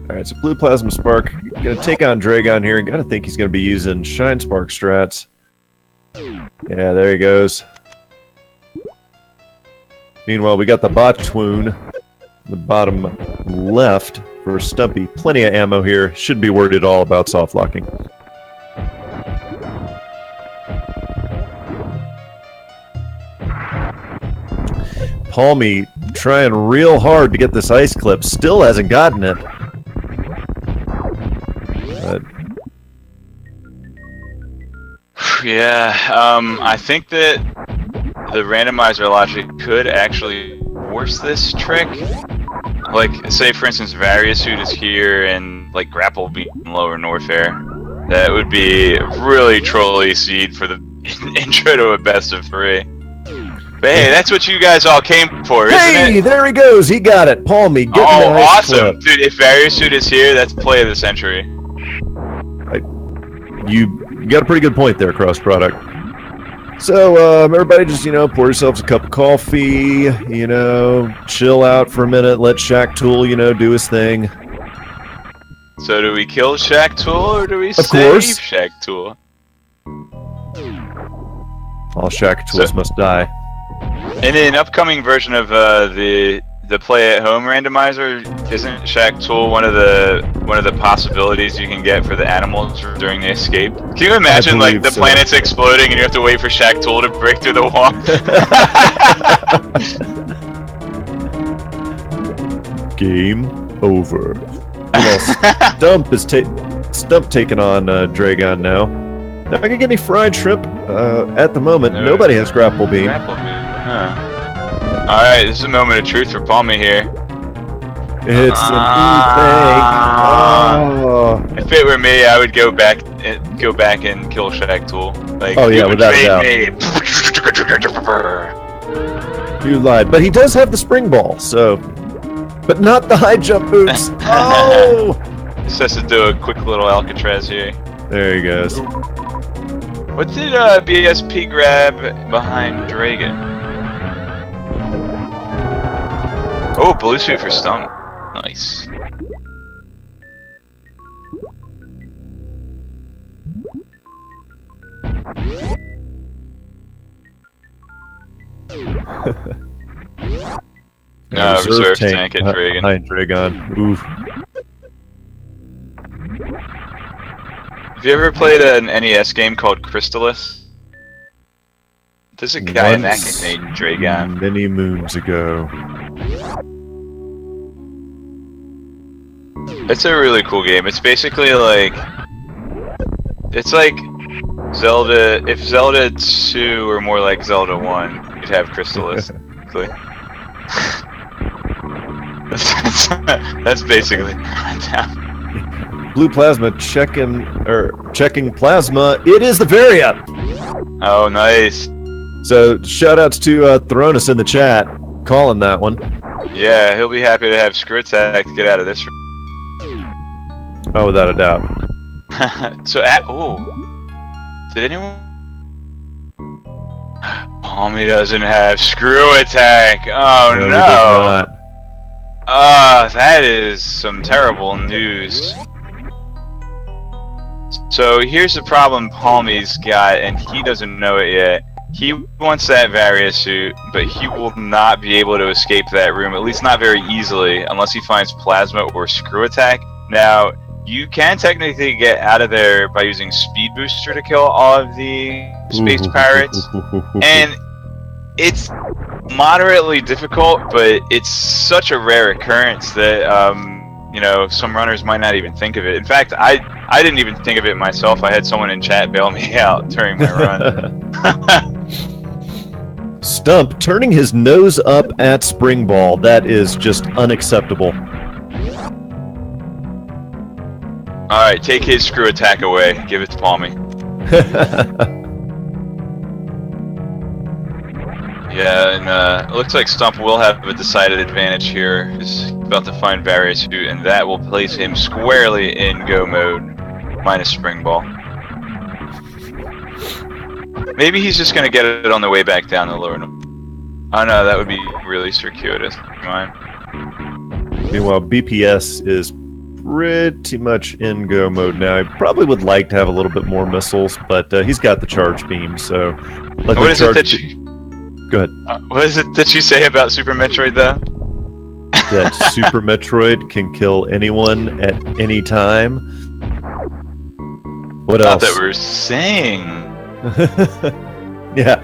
Alright, so BluePlasmaSpark gonna take on Dragon here, and gotta think he's gonna be using Shine Spark strats. Yeah, there he goes. Meanwhile, we got the Botwoon, the bottom left for Stumpy. Plenty of ammo here. Shouldn't be worried at all about soft locking. Palmy trying real hard to get this ice clip. Still hasn't gotten it. But yeah, I think that the randomizer logic could actually force this trick. Like, say for instance, Various Suit is here and like Grapple be in Lower Norfair. That would be really trolly seed for the intro to a best of 3. But hey, that's what you guys all came for, isn't it? hey, there he goes. He got it. Palmy, get Oh, the ice awesome. clip. Dude, if Various Suit is here, that's play of the century. You got a pretty good point there, Cross Product. So, everybody just, pour yourselves a cup of coffee, chill out for a minute, let Shaq Tool, do his thing. So do we kill Shaq Tool or do we Of save course. Shaq Tool? All Shaq Tools must die. In an upcoming version of the play at home randomizer, isn't Shaq Tool one of the possibilities you can get for the animals during the escape? Can you imagine like the planet's exploding and you have to wait for Shaq Tool to break through the wall? Game over. Well, Stump taking on Dragon now. Not gonna get any fried shrimp at the moment. No. Nobody has grapple beam. Grapple beam. Huh. Alright, this is a moment of truth for Palmy here. It's an E-thing. Oh. If it were me, I would go back and kill Shaq Tool. Like, Oh, yeah, you without a doubt. You lied. But he does have the spring ball, so... But not the high jump boots. Oh! Just has to do a quick little Alcatraz here. There he goes. What did BSP grab behind Dragon? Oh, blue suit for stump. Nice. Reserve tank at Dragon. Behind Dragon. Oof. Have you ever played an NES game called Crystalis? There's a guy in that game named Dragon. Many moons ago. It's a really cool game. It's basically like... It's like Zelda... If Zelda 2 were more like Zelda 1, you'd have Crystalis. That's basically down. Blue Plasma checking plasma. It is the Varia. Oh, nice. So shout outs to Thronis in the chat, calling that one. Yeah, he'll be happy to have Screw Attack to get out of this. Oh, without a doubt. So did anyone? Palmy doesn't have Screw Attack. Oh no. He does not. That is some terrible news. So here's the problem Palmy's got, and he doesn't know it yet. He wants that Various suit, but he will not be able to escape that room, at least not very easily, unless he finds Plasma or Screw Attack. Now, you can technically get out of there by using Speed Booster to kill all of the Space Pirates, and it's moderately difficult, but it's such a rare occurrence that, some runners might not even think of it. In fact, I didn't even think of it myself. I had someone in chat bail me out during my run. Stump turning his nose up at Spring Ball. That is just unacceptable. Alright, take his screw attack away. Give it to Palmy. Yeah, and it looks like Stump will have a decided advantage here. He's about to find Various Hoot, and that will place him squarely in go mode, minus Spring Ball. Maybe he's just going to get it on the way back down the lower. Oh no, that would be really circuitous. Come on. Meanwhile, BPS is pretty much in go mode now. He probably would like to have a little bit more missiles, but he's got the charge beam, so... What is it that you... Go ahead. What is it that you say about Super Metroid, though? That Super Metroid can kill anyone at any time. What else? That we're saying. Yeah.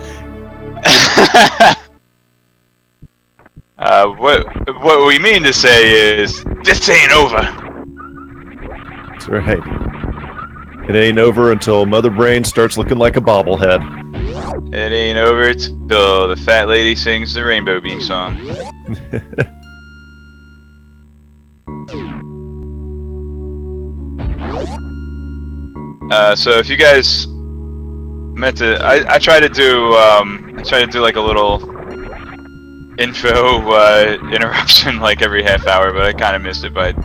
What we mean to say is, this ain't over. That's right. It ain't over until Mother Brain starts looking like a bobblehead. It ain't over till the fat lady sings the Rainbow Beam song. So if you guys meant to, I try to do like a little info interruption like every half hour, but I kind of missed it. But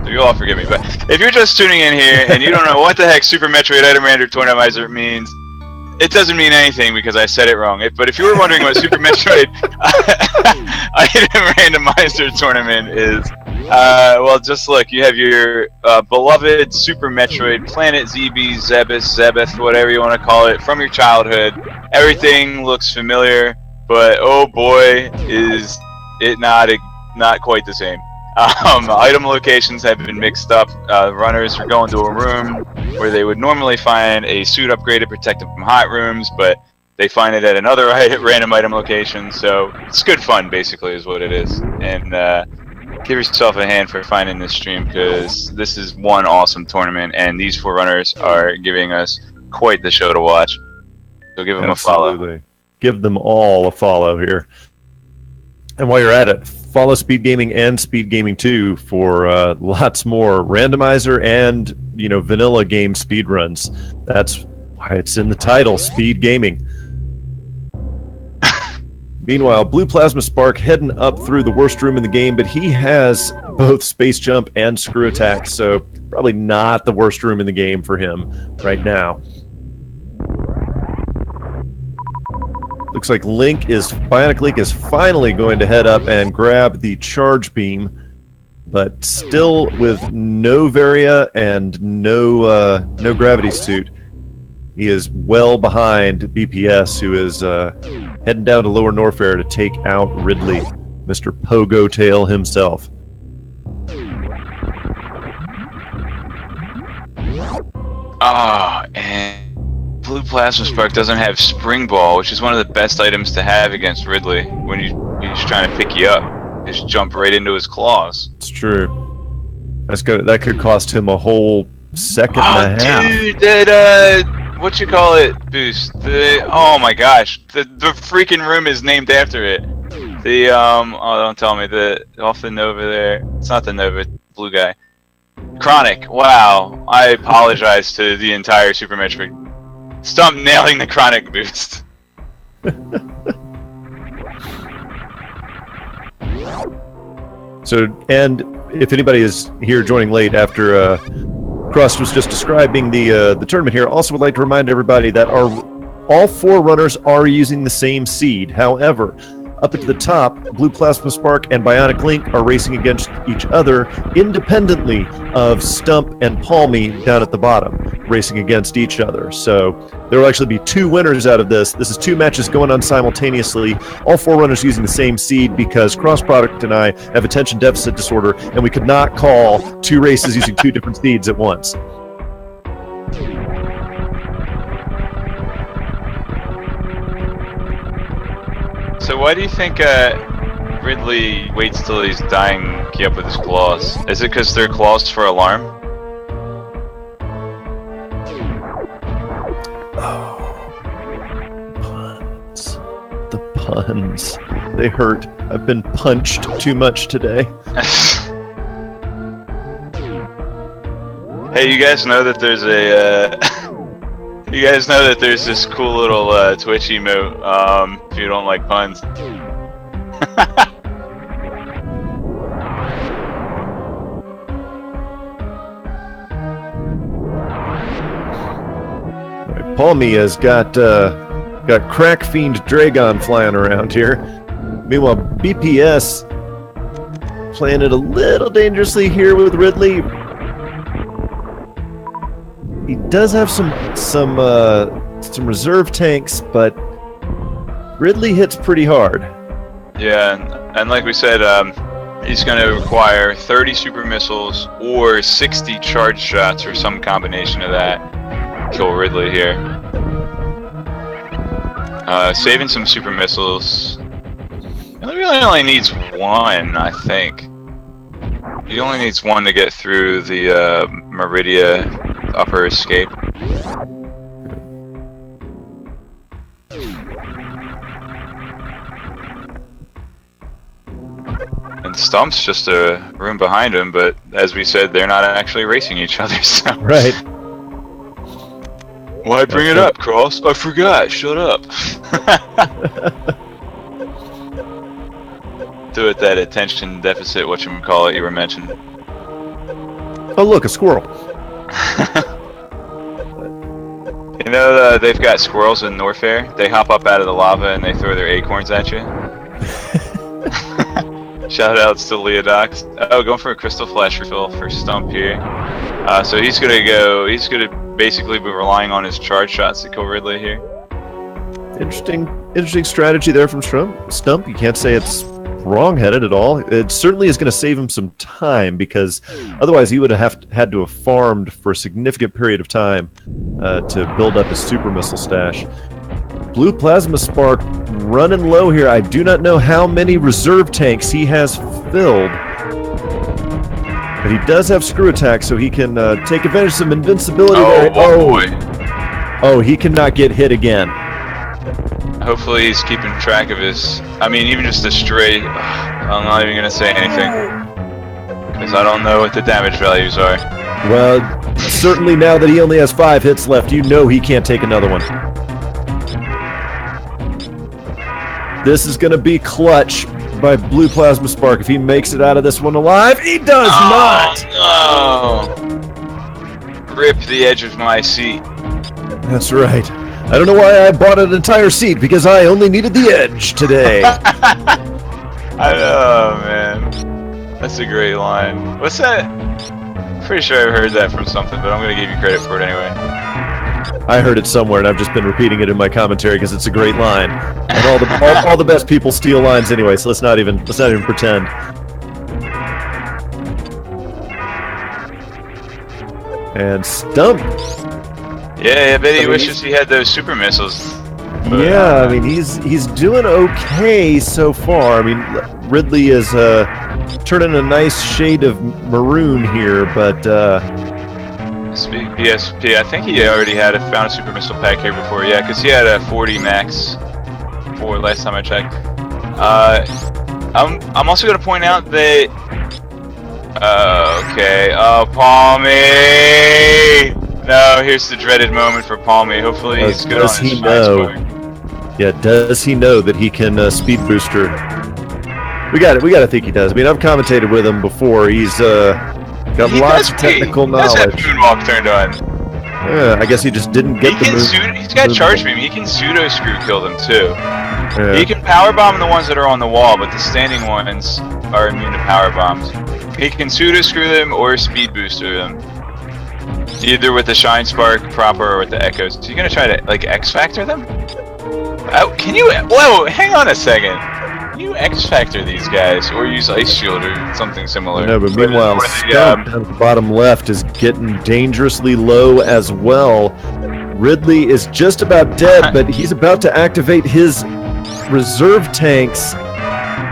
so you'll all forgive me. But if you're just tuning in here and you don't know what the heck Super Metroid Item Randomizer means, it doesn't mean anything because I said it wrong. But if you were wondering what Super Metroid Item Randomizer Tournament is, well, just look. You have your beloved Super Metroid, Planet ZB, Zebeth, whatever you want to call it, from your childhood. Everything looks familiar, but oh boy, is it not quite the same. Item locations have been mixed up. Runners are going to a room where they would normally find a suit upgrade to protect them from hot rooms, but they find it at another random item location. So it's good fun, basically, is what it is. And give yourself a hand for finding this stream, because this is one awesome tournament, and these 4 runners are giving us quite the show to watch. So give them a follow. Give them all a follow here. And while you're at it, follow Speed Gaming and Speed Gaming 2 for lots more randomizer and vanilla game speedruns. That's why it's in the title, Speed Gaming. Meanwhile, BluePlasmaSpark heading up through the worst room in the game, but he has both Space Jump and Screw Attack, so probably not the worst room in the game for him right now. Looks like Bionic Link is finally going to head up and grab the charge beam, but still with no Varia and no gravity suit. He is well behind BPS, who is heading down to Lower Norfair to take out Ridley, Mr. Pogo Tail himself. And BluePlasmaSpark doesn't have Spring Ball, which is one of the best items to have against Ridley when he's trying to pick you up. Just jump right into his claws. It's true. That could cost him a whole second and a half. Dude, that what you call it boost? Oh my gosh, the freaking room is named after it. The oh, don't tell me, off the Nova there. It's not the Nova, blue guy. Chronic. Wow, I apologize to the entire Super Metroid. Stump nailing the Chronic boost. So, and if anybody is here joining late after Cross was just describing the tournament here, also would like to remind everybody that all 4 runners are using the same seed. However, up at the top, BluePlasmaSpark and Bionic Link are racing against each other independently of Stump and Palmy down at the bottom, racing against each other. So there will actually be 2 winners out of this. This is 2 matches going on simultaneously, all 4 runners using the same seed, because Cross Product and I have attention deficit disorder, and we could not call 2 races using 2 different seeds at once. So why do you think Ridley waits till he's dying to key up with his claws? Is it because they're claws for alarm? Oh, puns. The puns. They hurt. I've been punched too much today. Hey, you guys know that there's a you guys know that there's this cool little Twitch emote if you don't like puns. Palmy has got Crack Fiend Dragon flying around here. Meanwhile, BPS playing it a little dangerously here with Ridley. He does have some reserve tanks, but Ridley hits pretty hard. Yeah, and like we said, he's going to require 30 super missiles or 60 charge shots or some combination of that. Kill Ridley here. Saving some super missiles. He really only needs one, I think. He only needs one to get through the Meridia upper escape. And Stump's just a room behind him, but as we said, they're not actually racing each other, so... Right. Why bring it up, Cross? I forgot. Shut up. Do it that attention deficit, whatchamacallit, you were mentioning. Oh, look, a squirrel. You know, they've got squirrels in Norfair. They hop up out of the lava and they throw their acorns at you. Shout outs to Leodox. Oh, going for a crystal flash refill for Stump here. So he's gonna basically be relying on his charge shots to kill Ridley here. Interesting strategy there from Stump. You can't say it's wrong-headed at all. It certainly is going to save him some time, because otherwise he would have had to have farmed for a significant period of time to build up his super missile stash. BluePlasmaSpark running low here. I do not know how many reserve tanks he has filled, but he does have screw attack, so he can take advantage of some invincibility there. Boy. Oh, he cannot get hit again. Hopefully he's keeping track of his... I mean, even just a straight... I'm not even going to say anything, because I don't know what the damage values are. Well, certainly now that he only has 5 hits left, you know he can't take another one. This is going to be clutch by BluePlasmaSpark if he makes it out of this one alive. He does not! No! Rip the edge of my seat. That's right. I don't know why I bought an entire seat, because I only needed the edge today. I know, man. That's a great line. What's that? Pretty sure I've heard that from something, but I'm going to give you credit for it anyway. I heard it somewhere, and I'm just been repeating it in my commentary because it's a great line. And all the best people steal lines anyway, so let's not even pretend. And Stump. Yeah, I bet he wishes he had those super missiles. But, yeah, I mean he's doing okay so far. I mean Ridley is turning a nice shade of maroon here, but BSP, I think he already found a super missile pack here before. Yeah, because he had a 40 max for last time I checked. I'm also going to point out that. Okay. Oh, Palmy. No, here's the dreaded moment for Palmy. Hopefully he's good on his spark. Yeah, does he know that he can speed booster? We got to think he does. I mean, I've commentated with him before. He's got lots of technical knowledge. He does have Moonwalk turned on. I guess he just didn't get the move. He's got Charge Beam. He can pseudo screw kill them too. Yeah. He can power bomb the ones that are on the wall, but the standing ones are immune to power bombs. He can pseudo screw them or speed booster them. Either with the Shine Spark proper or with the Echoes. So you're gonna try to like X Factor them? Oh, can you? Whoa! Hang on a second. Can you X Factor these guys or use Ice Shield or something similar? No, but meanwhile, Stump down at the bottom left is getting dangerously low as well. Ridley is just about dead, but he's about to activate his reserve tanks.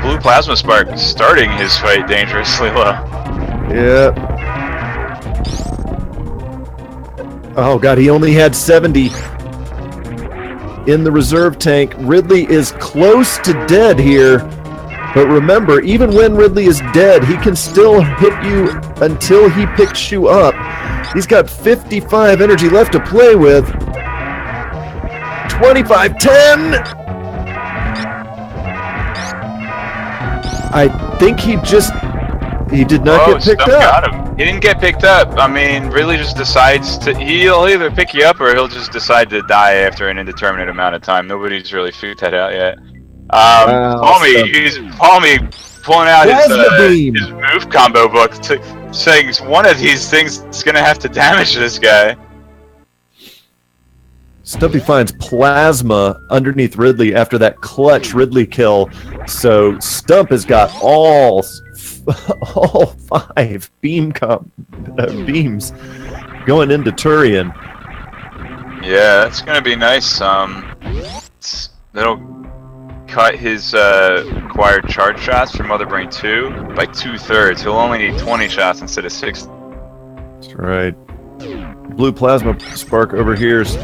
BluePlasmaSpark starting his fight dangerously low. Yeah. Oh god, he only had 70. in the reserve tank. Ridley is close to dead here. But remember, even when Ridley is dead, he can still hit you until he picks you up. He's got 55 energy left to play with. 25-10. I think he did not get picked up. Got him. He didn't get picked up. I mean, Ridley just decides he'll either pick you up or he'll just decide to die after an indeterminate amount of time. Nobody's really figured that out yet. Palmy pulling out his move combo book, saying one of these things is going to have to damage this guy. Stumpy finds plasma underneath Ridley after that clutch Ridley kill, so Stump has got all 5 beams going into Turian. Yeah, that's going to be nice. That'll cut his acquired charge shots from Mother Brain 2 by 2/3. He'll only need 20 shots instead of 60. That's right. BluePlasmaSpark over here is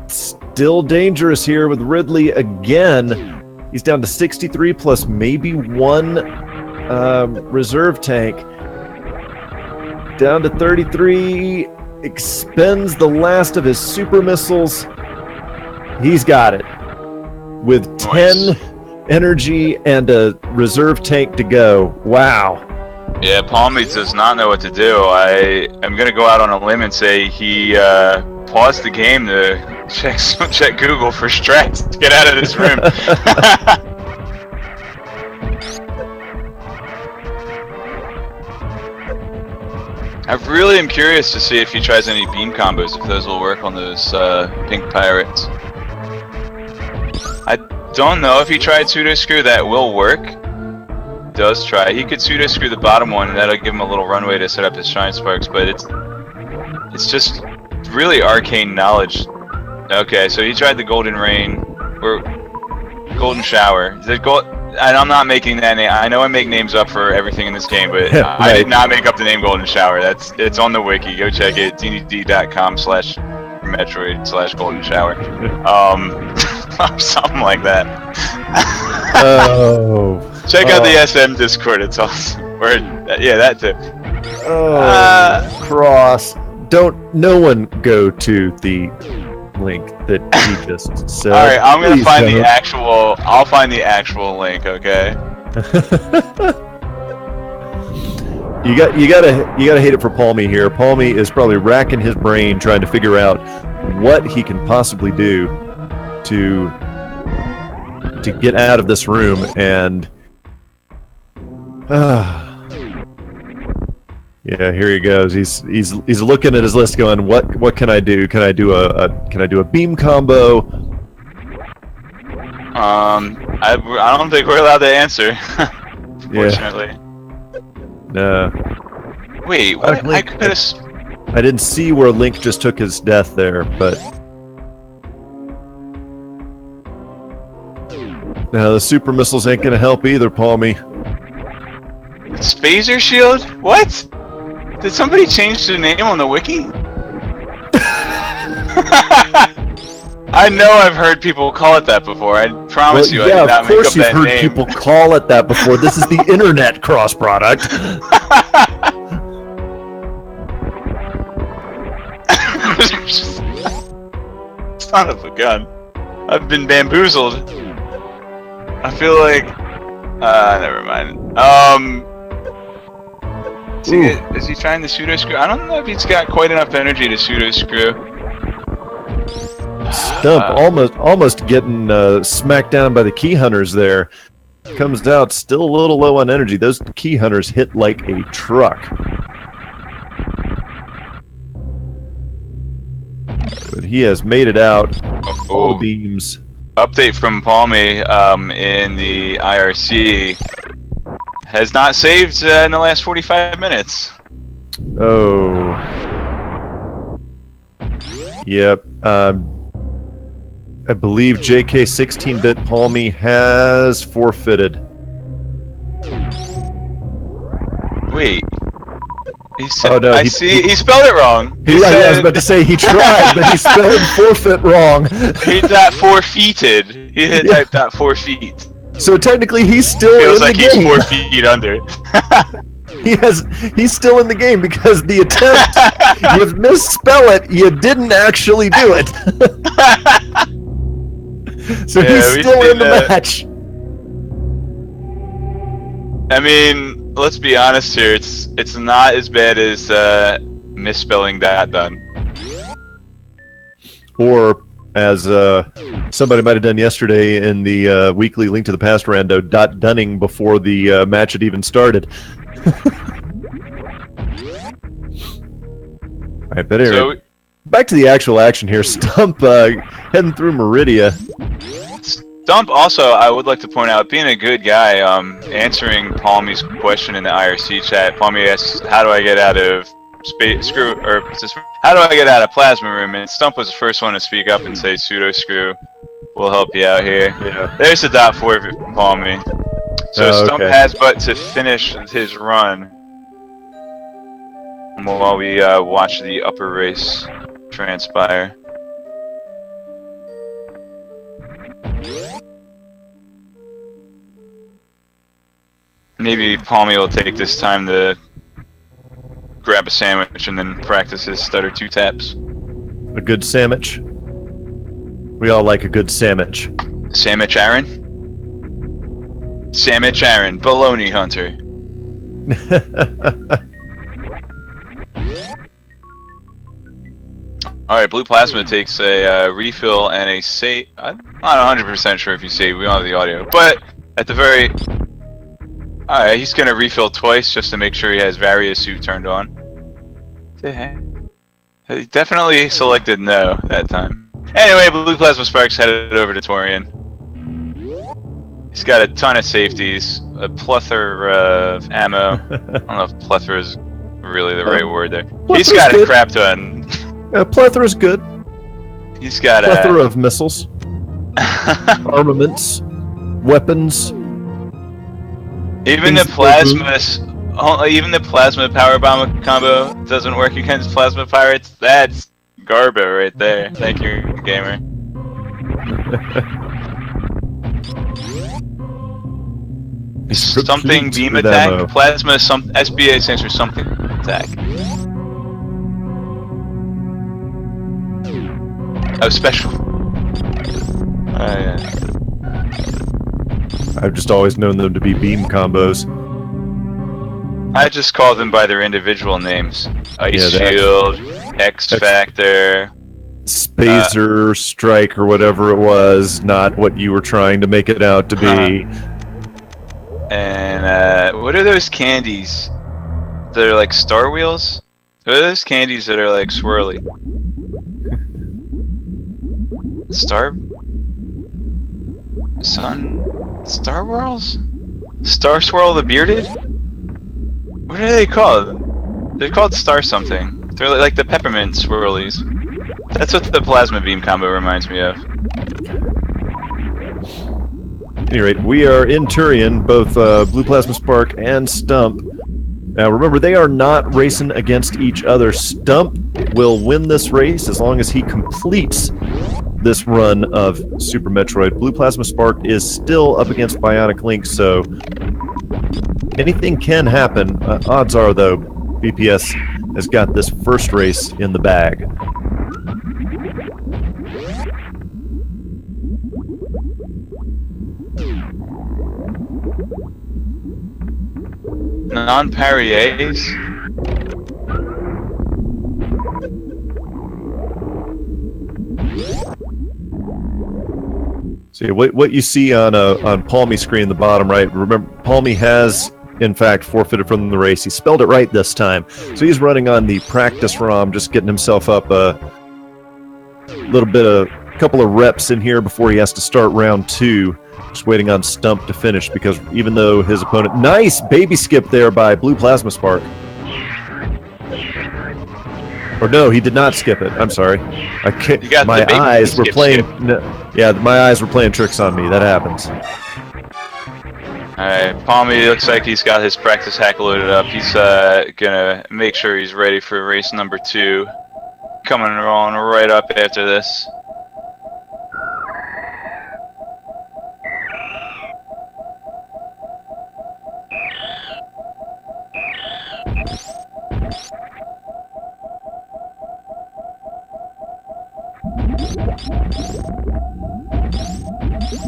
still dangerous here with Ridley again. He's down to 63 plus maybe 1 reserve tank. Down to 33. Expends the last of his super missiles. He's got it. With 10 energy and a reserve tank to go. Wow. Yeah, Palmy does not know what to do. I am going to go out on a limb and say he paused the game to check Google for strats to get out of this room. I really am curious to see if he tries any beam combos, if those will work on those pink pirates. I don't know if he tried pseudo screw. That will work. Does try. He could pseudo screw the bottom one, and that'll give him a little runway to set up his shine sparks. But it's just really arcane knowledge. Okay, so he tried the golden rain or golden shower. And I'm not making that name. I know I make names up for everything in this game, but right. I did not make up the name Golden Shower. It's on the wiki. Go check it. ddd.com/Metroid/Golden Shower. Something like that. Oh. Check out the SM Discord. It's awesome. Yeah, that too. Cross. No one go to the link that he just said. All right, I'm gonna find the actual. I'll find the actual link. Okay. You gotta hate it for Palmy here. Palmy is probably racking his brain trying to figure out what he can possibly do to get out of this room, and yeah, here he goes. He's looking at his list, going, "What can I do? Can I do a beam combo?" I don't think we're allowed to answer. Fortunately. Yeah. No. Wait, what? I could have. I didn't see where Link just took his death there, but no, the super missiles ain't gonna help either, Palmy. Spazer Shield? What? Did somebody change the name on the wiki? I know I've heard people call it that before. I promise you I did not make up that name. Yeah, of course you've heard people call it that before. This is the internet cross product. Son of a gun. I've been bamboozled. I feel like... never mind. Is he trying to pseudo screw? I don't know if he's got quite enough energy to pseudo screw. Stump almost getting smacked down by the key hunters there. Comes out still a little low on energy. Those key hunters hit like a truck. But he has made it out. All beams. Update from Palmy in the IRC. Has not saved in the last 45 minutes. Oh. Yep. I believe JK 16-bit Palmy has forfeited. Wait. He said, Oh, no, I see. He spelled it wrong. I was about to say he tried, but he spelled forfeit wrong. He forfeited. He had typed that 4 feet. So technically, he's still Feels in like the he's game. 4 feet under. He's still in the game because the attempt, you misspell it, you didn't actually do it. So Yeah, he's still in the match. I mean, let's be honest here. It's not as bad as misspelling that done. Or as somebody might have done yesterday in the weekly Link to the Past rando, .dunning before the match had even started. Alright, but anyway, back to the actual action here. Stump heading through Meridia. Stump also, I would like to point out, being a good guy, answering Palmy's question in the IRC chat. Palmy asks, "How do I get out of how do I get out of Plasma Room?" And Stump was the first one to speak up and say, "Pseudo screw, we'll help you out here." Yeah. There's the dot for Palmy. So Stump okay. has but to finish his run while we watch the upper race transpire. Maybe Palmy will take this time to grab a sandwich and then practice his stutter 2 taps. A good sandwich. We all like a good sandwich. Sandwich Aaron? Sandwich Aaron, baloney hunter. Alright, Blue Plasma takes a refill and a save. I'm not 100% sure if you save, we don't have the audio. But at the very... Alright, he's gonna refill twice just to make sure he has Various Suit turned on. He definitely selected no that time. Anyway, BluePlasmaSpark's headed over to Torian. He's got a ton of safeties, a plethora of ammo. I don't know if plethora is really the right word there. He's got a crap ton. Plethora is good. He's got plethora of missiles, armaments, weapons. Even the plasma power bomb combo doesn't work against plasma pirates. That's garbo right there. Thank you, gamer. Something beam attack. Ammo. Plasma SBA stands for something attack. Oh, special. Yeah. I've just always known them to be beam combos. I just call them by their individual names. Ice Shield, X Factor, Spazer Strike, or whatever it was, not what you were trying to make it out to be. And what are those candies? They're like Star Wheels? What are those candies that are like swirly? Star Whirls? Star Swirl the Bearded? What are they called? They're called Star something. They're like the peppermint swirlies. That's what the plasma beam combo reminds me of. At any rate, we are in Turian, both BluePlasmaSpark and Stump. Now remember, they are not racing against each other. Stump will win this race as long as he completes this run of Super Metroid. BluePlasmaSpark is still up against Bionic Link, so anything can happen. Odds are, though, BPS has got this first race in the bag. Non-parriers? So what you see on Palmy's screen in the bottom right, remember Palmy has in fact forfeited from the race. He spelled it right this time. So he's running on the practice ROM, just getting himself up a couple of reps in here before he has to start round 2. Just waiting on Stump to finish, because even though his opponent... Nice baby skip there by BluePlasmaSpark. Or no, he did not skip it. I'm sorry. My eyes were playing... No, yeah, my eyes were playing tricks on me. That happens. Alright, Palmy looks like he's got his practice hack loaded up. He's gonna make sure he's ready for race number 2. Coming on right up after this.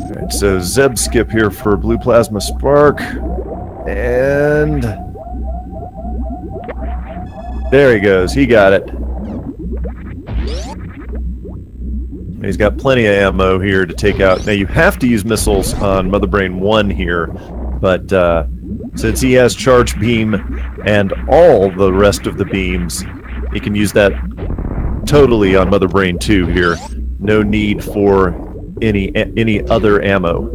Alright, so Zeb skip here for BluePlasmaSpark. And there he goes. He got it. He's got plenty of ammo here to take out. Now you have to use missiles on Mother Brain 1 here, but since he has charge beam and all the rest of the beams, he can use that totally on Mother Brain 2 here. No need for any other ammo.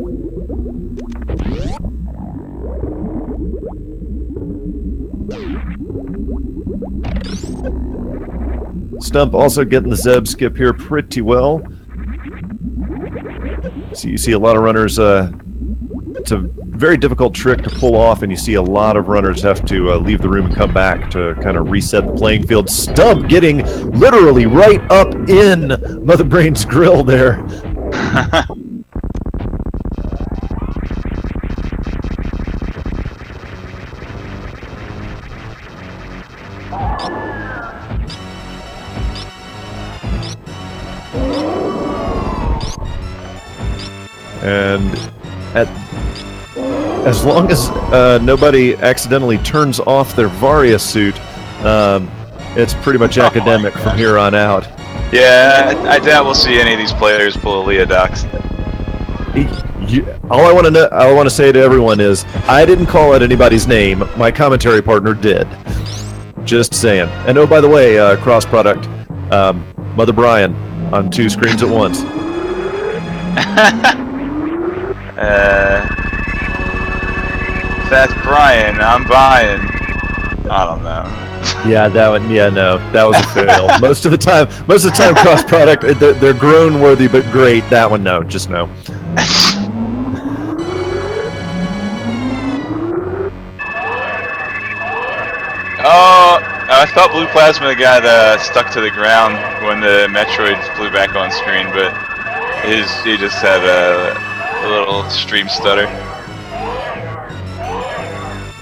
Stump also getting the Zeb skip here pretty well. So you see a lot of runners, it's a very difficult trick to pull off, and you see a lot of runners have to leave the room and come back to kind of reset the playing field. Stump getting literally right up in Mother Brain's grill there. And as long as nobody accidentally turns off their Varia suit, it's pretty much academic from here on out. Yeah, I doubt we'll see any of these players pull a Leodox. All I want to say to everyone is, I didn't call out anybody's name. My commentary partner did. Just saying. And oh, by the way, cross product, Mother Brian on 2 screens at once. If that's Brian, I'm buying. I don't know. Yeah, that one. Yeah, no, that was a fail. Most of the time, cross product, they're groan worthy but great. That one, no, just no. Oh, I thought Blue Plasma got stuck to the ground when the Metroid flew back on screen, but he just had a little stream stutter.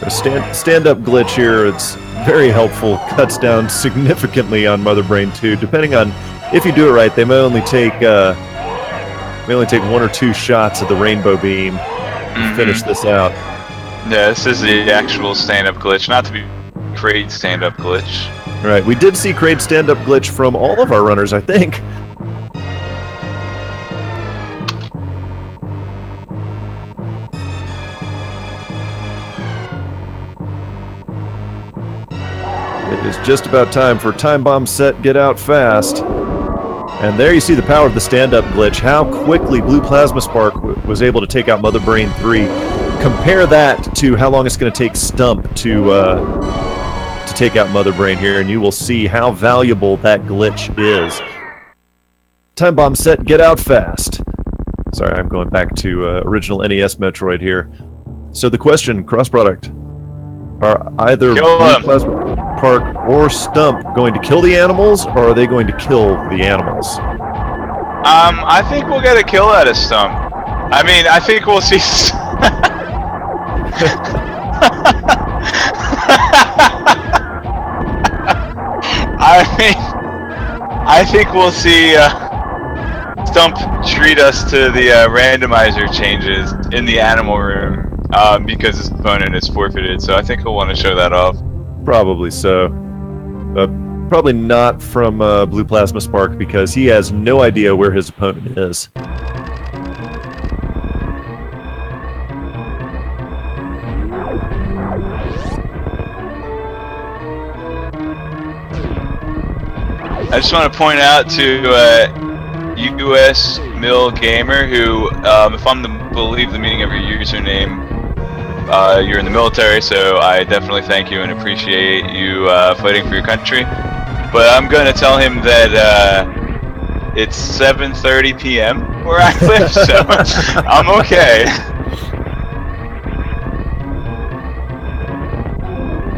A stand-up glitch here. It's very helpful. Cuts down significantly on Mother Brain 2. Depending on if you do it right, they may only take 1 or 2 shots of the rainbow beam to finish this out. Yeah, this is the actual stand-up glitch, not to be Kraid stand-up glitch. Right. We did see Kraid stand-up glitch from all of our runners, I think. It is just about time for Time Bomb Set Get Out Fast. And there you see the power of the stand-up glitch, how quickly BluePlasmaSpark was able to take out Mother Brain 3. Compare that to how long it's going to take Stump to take out Mother Brain here, and you will see how valuable that glitch is. Time Bomb Set Get Out Fast. Sorry, I'm going back to original NES Metroid here. So the question, cross-product, are either BluePlasmaSpark or Stump going to kill the animals, or are they going to kill the animals? I think we'll get a kill out of Stump. I mean, I think we'll see... I think we'll see Stump treat us to the randomizer changes in the animal room because his opponent is forfeited, so I think he'll want to show that off. Probably so. Probably not from BluePlasmaSpark because he has no idea where his opponent is. I just want to point out to US Mill Gamer, who, if I'm to believe the meaning of your username, you're in the military, so I definitely thank you and appreciate you fighting for your country. But I'm going to tell him that it's 7:30 p.m. where I live, so I'm okay.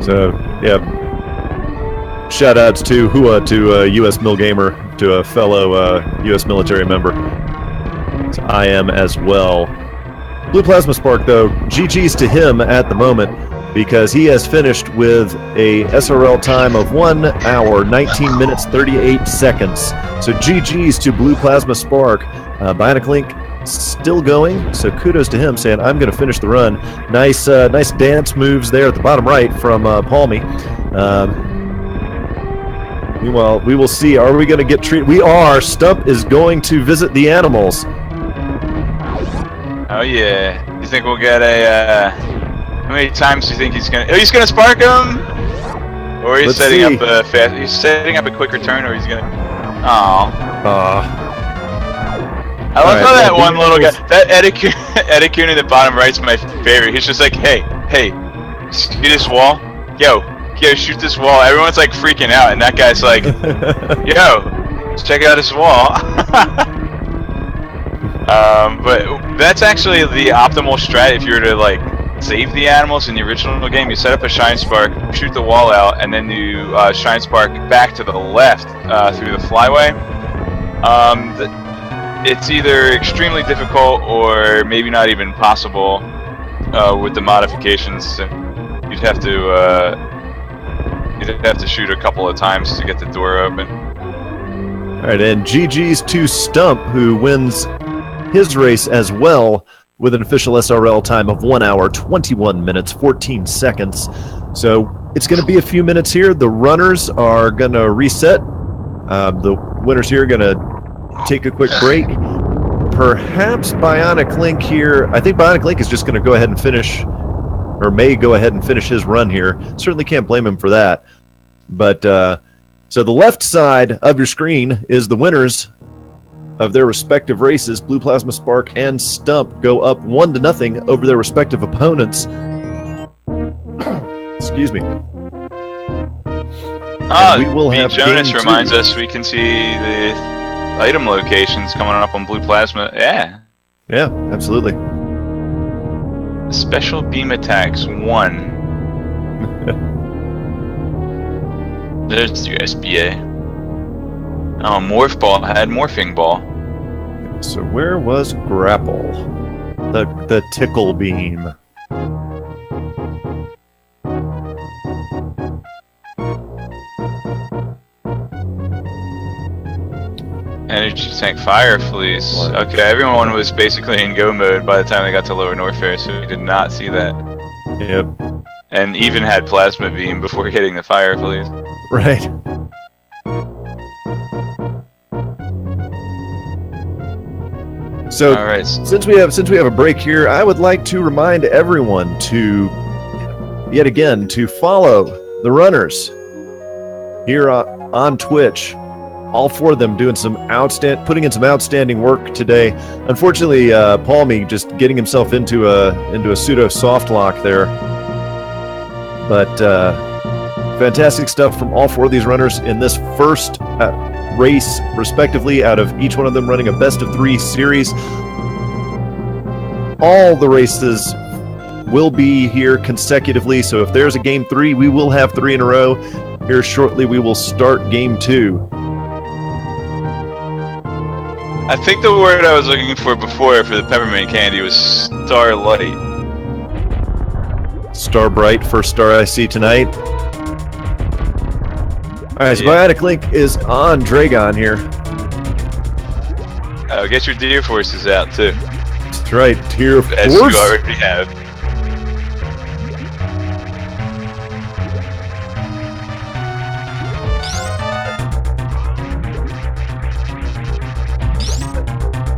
So, yeah. Shout outs to Hua, to U.S. Mill Gamer, to a fellow U.S. military member. So I am as well. BluePlasmaSpark, though, GG's to him at the moment because he has finished with a SRL time of 1 hour, 19 minutes, 38 seconds. So GG's to BluePlasmaSpark. Bionic Link still going, so kudos to him, saying, I'm going to finish the run. Nice dance moves there at the bottom right from Palmy. Meanwhile, we will see. Are we going to get treated? We are. Stump is going to visit the animals. Oh yeah. You think we'll get a? How many times do you think he's gonna? Oh, he's gonna spark him, or he's setting up a fast. He's setting up a quick return, or he's gonna. Oh. I love how that one little guy, that Etiquette in the bottom right's my favorite. He's just like, hey, see this wall? Yo, shoot this wall. Everyone's like freaking out, and that guy's like, yo, let's check out this wall. But that's actually the optimal strat if you were to like save the animals in the original game. You set up a Shine Spark, shoot the wall out, and then you Shine Spark back to the left through the flyway. It's either extremely difficult or maybe not even possible with the modifications. You'd have to shoot a couple of times to get the door open. All right, and GG's to Stump, who wins his race as well with an official SRL time of 1 hour, 21 minutes, 14 seconds. So it's going to be a few minutes here. The runners are going to reset. The winners here are going to take a quick break. Perhaps Bionic Link here. I think Bionic Link is just going to go ahead and finish, or may go ahead and finish his run here. Certainly can't blame him for that. But so the left side of your screen is the winners of their respective races. BluePlasmaSpark and Stump go up 1-0 over their respective opponents. Excuse me. We will have Jonas reminds us we can see the item locations coming up on Blue Plasma. Yeah, absolutely. Special beam attacks 1. There's the SBA. Oh, Morph Ball had Morphing Ball. So where was Grapple? The Tickle Beam. Energy Tank Fire Fleece. Okay, everyone was basically in go mode by the time they got to Lower Norfair, so we did not see that. Yep. And even had Plasma Beam before hitting the Fire Fleece. Right. So, all right. Since we have a break here, I would like to remind everyone to, yet again, to follow the runners here on Twitch. All 4 of them doing putting in some outstanding work today. Unfortunately, Palmy just getting himself into a pseudo soft lock there. But fantastic stuff from all 4 of these runners in this first race, respectively, out of each one of them running a best of 3 series. All the races will be here consecutively, so if there's a game 3, we will have 3 in a row. Here shortly, we will start game 2. I think the word I was looking for before for the peppermint candy was Starlight. Star Bright, first star I see tonight. Alright, so Bionic Link is on Dragon here. Oh, get your Deer Forces out too. That's right, Deer Force. As you already have.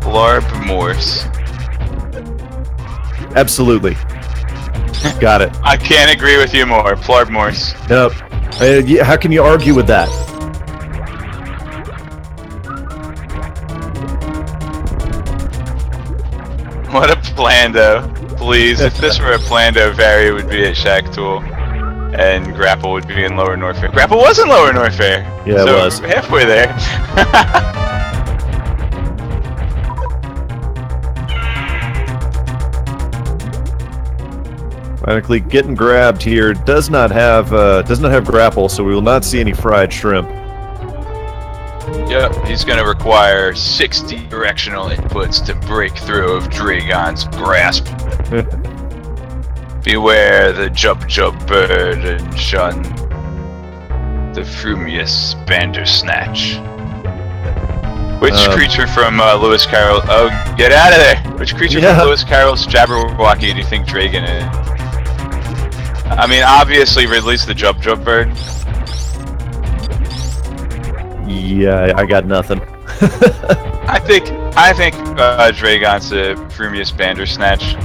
Larb Morse. Absolutely. Got it. I can't agree with you more. Plarb Morse. Nope. How can you argue with that? What a Plando. Please, if this were a Plando, Vari would be at Shack Tool. And Grapple would be in Lower Norfair. Grapple was in Lower Norfair! Yeah, so it was. Halfway there. Ironically, getting grabbed here does not have grapple, so we will not see any fried shrimp. Yep, he's going to require 60 directional inputs to break through of Dragon's grasp. Beware the jub bird and shun the frumious Bandersnatch. Which creature from Lewis Carroll? Oh, get out of there! Which creature from Lewis Carroll's Jabberwocky do you think Dragon is? I mean, obviously, release the jub bird. Yeah, I got nothing. I think Dragon's a frumious Bandersnatch.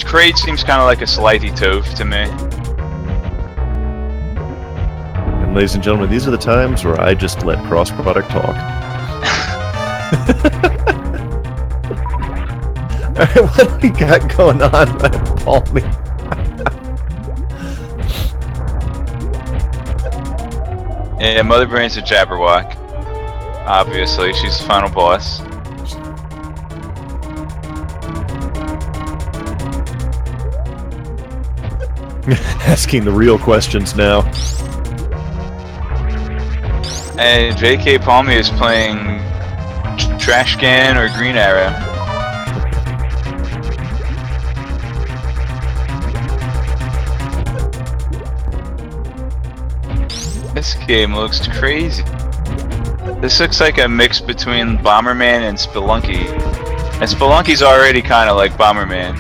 Crate seems kind of like a Slithy Toph to me. And ladies and gentlemen, these are the times where I just let cross-product talk. Alright, what do we got going on, Palmy? Yeah, Mother Brain's a Jabberwock. Obviously, she's the final boss. Asking the real questions now. And J.K. Palmy is playing Trash Can or Green Arrow. This game looks crazy. This looks like a mix between Bomberman and Spelunky. And Spelunky's already kind of like Bomberman.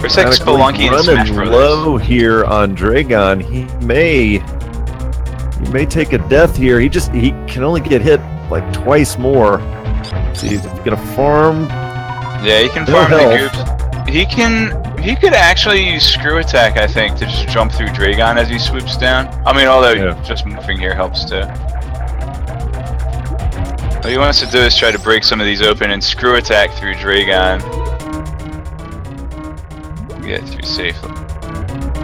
It's like Spelunky and Smash Brothers. Low here on Dragon. He may take a death here. He can only get hit like twice more. So he's gonna farm. Yeah, he can farm the groups. He could actually use Screw Attack, I think, to just jump through Dragon as he swoops down. I mean, although just moving here helps too. What he wants to do is try to break some of these open and Screw Attack through Dragon. Get through safely.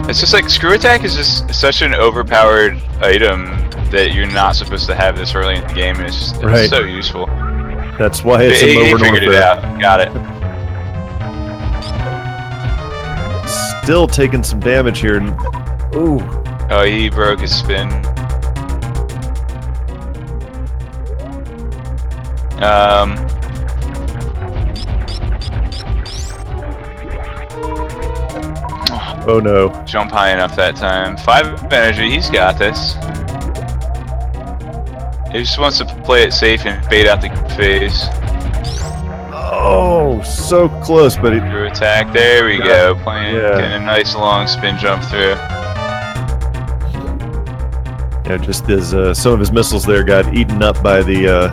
It's just like Screw Attack is just such an overpowered item that you're not supposed to have this early in the game, and it's so useful. That's why it's a he figured it out. Got it. Still taking some damage here. Ooh. Oh, he broke his spin. Oh no. Jump high enough that time. 5 energy, he's got this. He just wants to play it safe and bait out the phase. Oh, so close, but it... Screw Attack, there we go. Getting a nice long spin jump through. Yeah, just his, some of his missiles there got eaten up by the,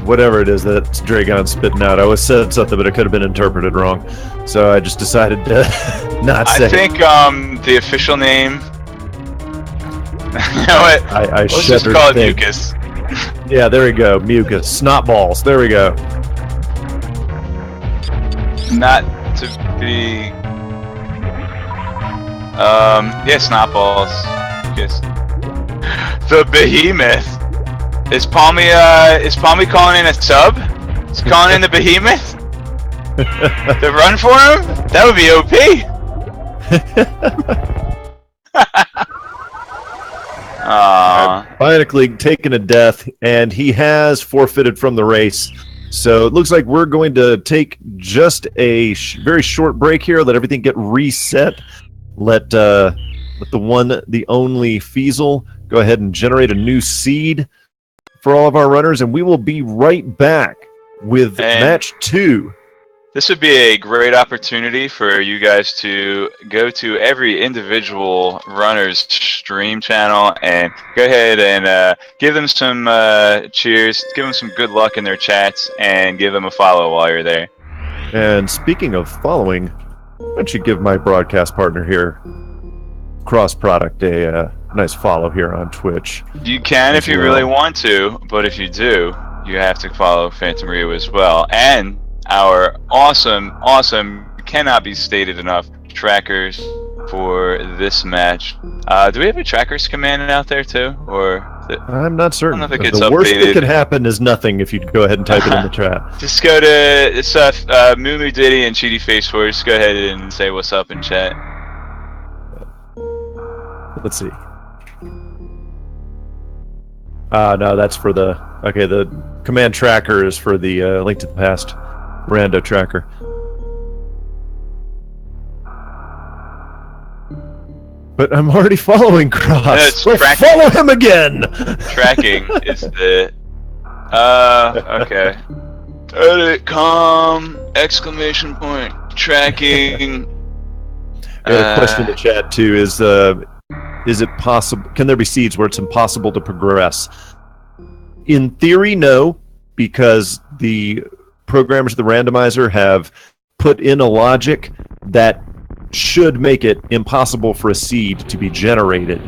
whatever it is that Dragon's spitting out. I always said something, but it could have been interpreted wrong. So I just decided to not say. I think, the official name... You know what? Let's just call it mucus. Yeah, there we go. Mucus. Snot balls. There we go. Not to be... yeah, snot balls. Mucus. The Behemoth. Is Palmy calling in a sub? Is he calling in the Behemoth? To run for him? That would be OP! Bionically taking a death, and he has forfeited from the race. So it looks like we're going to take just a very short break here, let everything get reset. Let the only Feasel go ahead and generate a new seed for all of our runners, and we will be right back with match 2. This would be a great opportunity for you guys to go to every individual runner's stream channel and go ahead and give them some cheers, give them some good luck in their chats, and give them a follow while you're there. And speaking of following, why don't you give my broadcast partner here, Cross Product, a nice follow here on Twitch. You can if you really want to, but if you do, you have to follow Phantom Ryu as well. And our awesome, cannot be stated enough, trackers for this match. Do we have a trackers command out there too? Or I'm not I certain. don't know if it gets The worst that updated. could happen is nothing if you go ahead and type it in the chat. Just go to it's Moo Diddy and Cheaty Face Force. Go ahead and say what's up in chat. Let's see. No, that's for the... Okay, the command tracker is for the Link to the Past rando tracker. But I'm already following Cross. No, it's Well, tracking. follow him again! Tracking is the... okay. Edit, exclamation point, tracking. I got a question in the chat, too, is it possible... Can there be seeds where it's impossible to progress? In theory, no, because the programmers of the randomizer have put in a logic that should make it impossible for a seed to be generated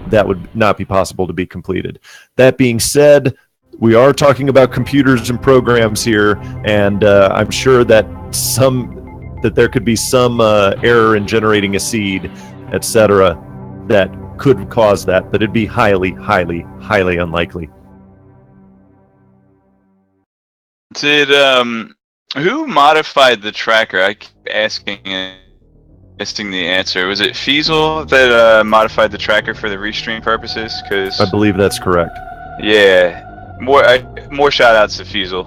that would not be possible to be completed. That being said, we are talking about computers and programs here, and I'm sure that there could be some error in generating a seed, etc., that could cause that, but it'd be highly, highly, highly unlikely. Did who modified the tracker? I keep asking and missing the answer. Was it Feasel that modified the tracker for the restream purposes? Because I believe that's correct. yeah, more shout outs to Feasel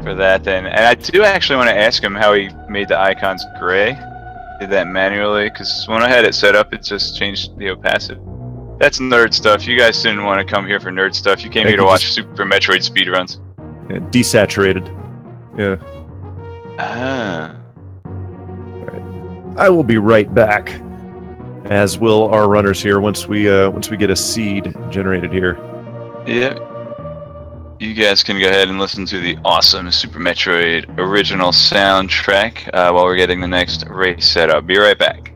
for that then. And I do actually want to ask him how he made the icons gray. Did that manually? Because when I had it set up, it just changed the opacity. That's nerd stuff. You guys didn't want to come here for nerd stuff. You came here to watch Super Metroid speedruns. Yeah, desaturated. Yeah. Ah. I will be right back, as will our runners here once we get a seed generated here. Yeah. You guys can go ahead and listen to the awesome Super Metroid original soundtrack while we're getting the next race set up. Be right back.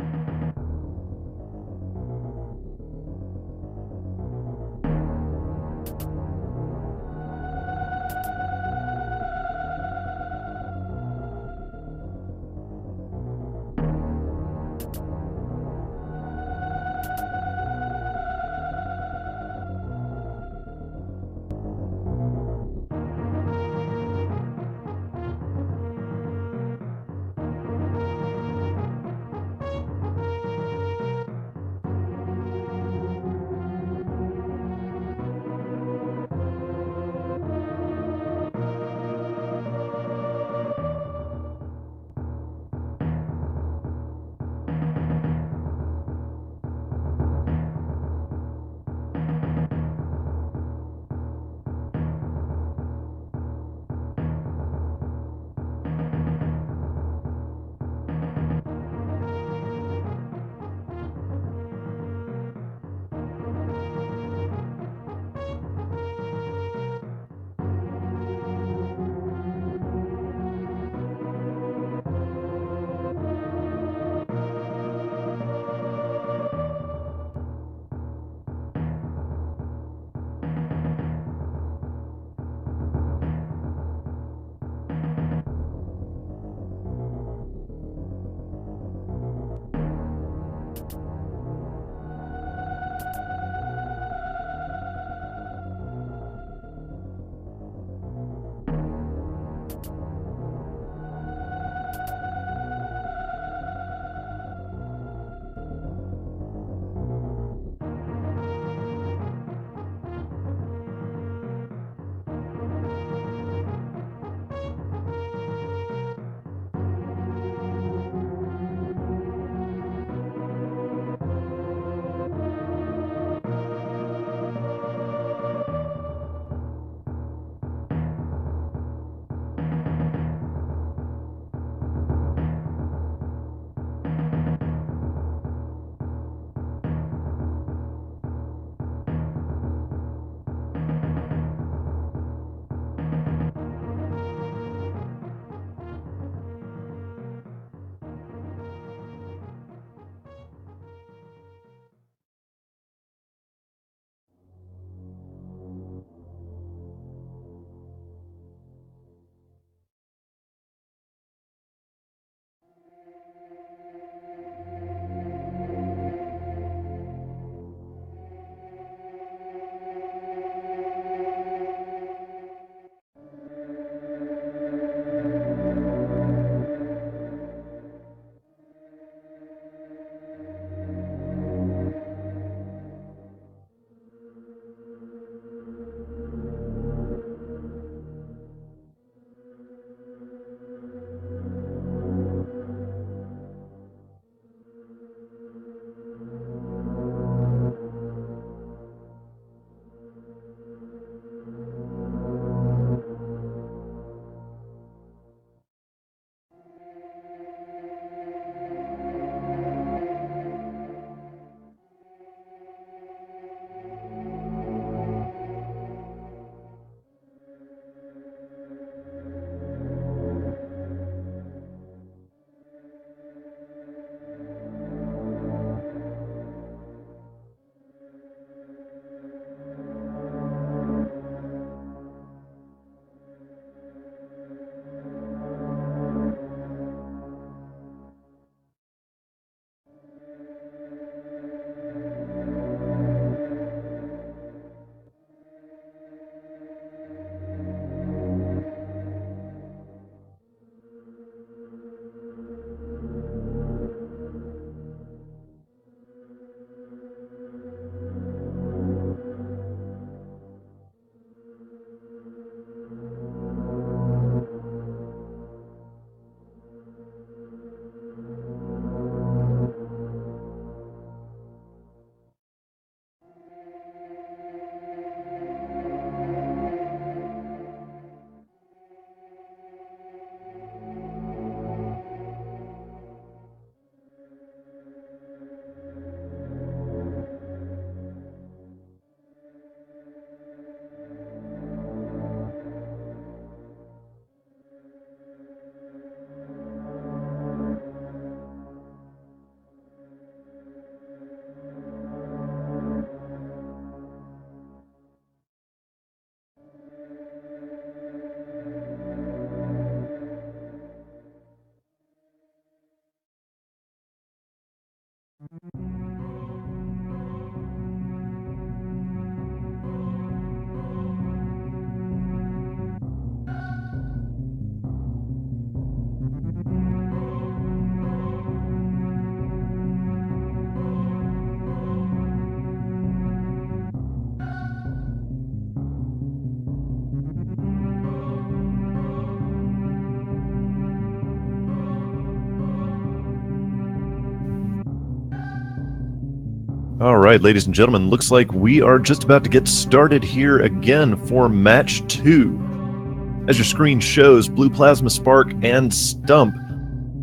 All right, ladies and gentlemen, looks like we are just about to get started here again for match 2. As your screen shows, BluePlasmaSpark and Stump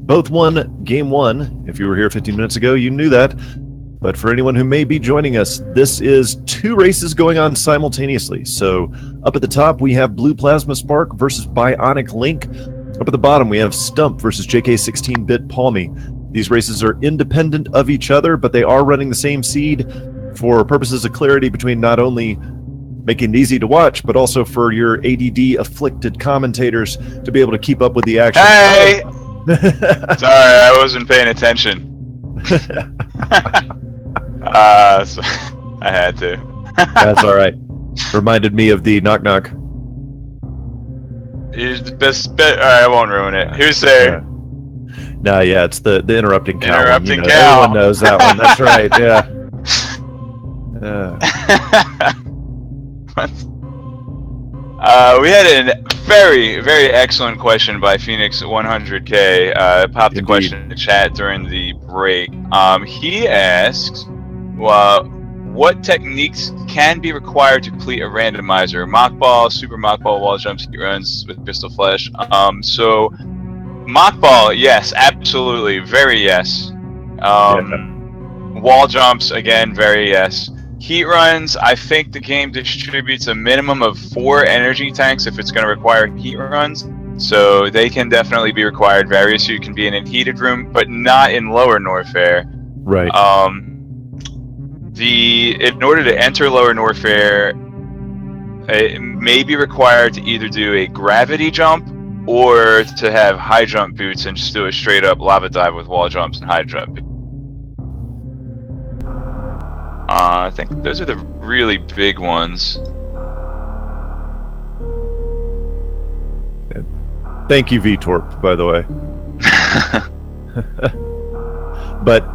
both won game 1. If you were here 15 minutes ago, you knew that. But for anyone who may be joining us, this is 2 races going on simultaneously. So up at the top, we have BluePlasmaSpark versus Bionic Link. Up at the bottom, we have Stump versus JK16-Bit Palmy. These races are independent of each other, but they are running the same seed for purposes of clarity between not only making it easy to watch, but also for your ADD-afflicted commentators to be able to keep up with the action. Hey! Sorry, I wasn't paying attention. So I had to. That's all right. Reminded me of the knock knock. Here's the best bet. All right, I won't ruin it. Who's there? Nah, yeah, it's the interrupting cow. Interrupting one, cow. Everyone knows that one. That's right. Yeah. We had a very, very excellent question by Phoenix 100K. Popped the question in the chat during the break. He asks, what techniques can be required to complete a randomizer? Mock ball, super mock ball, wall jumps, heat runs with crystal flesh. So mock ball, yes, absolutely, very yes. Wall jumps, again, very yes. Heat runs, I think the game distributes a minimum of 4 energy tanks if it's going to require heat runs. So they can definitely be required. Various you can be in a heated room, but not in lower Norfair. Right. In order to enter lower Norfair, it may be required to either do a gravity jump or to have high jump boots and just do a straight up lava dive with wall jumps and high jump. I think those are the really big ones. Thank you, VTorp, by the way. But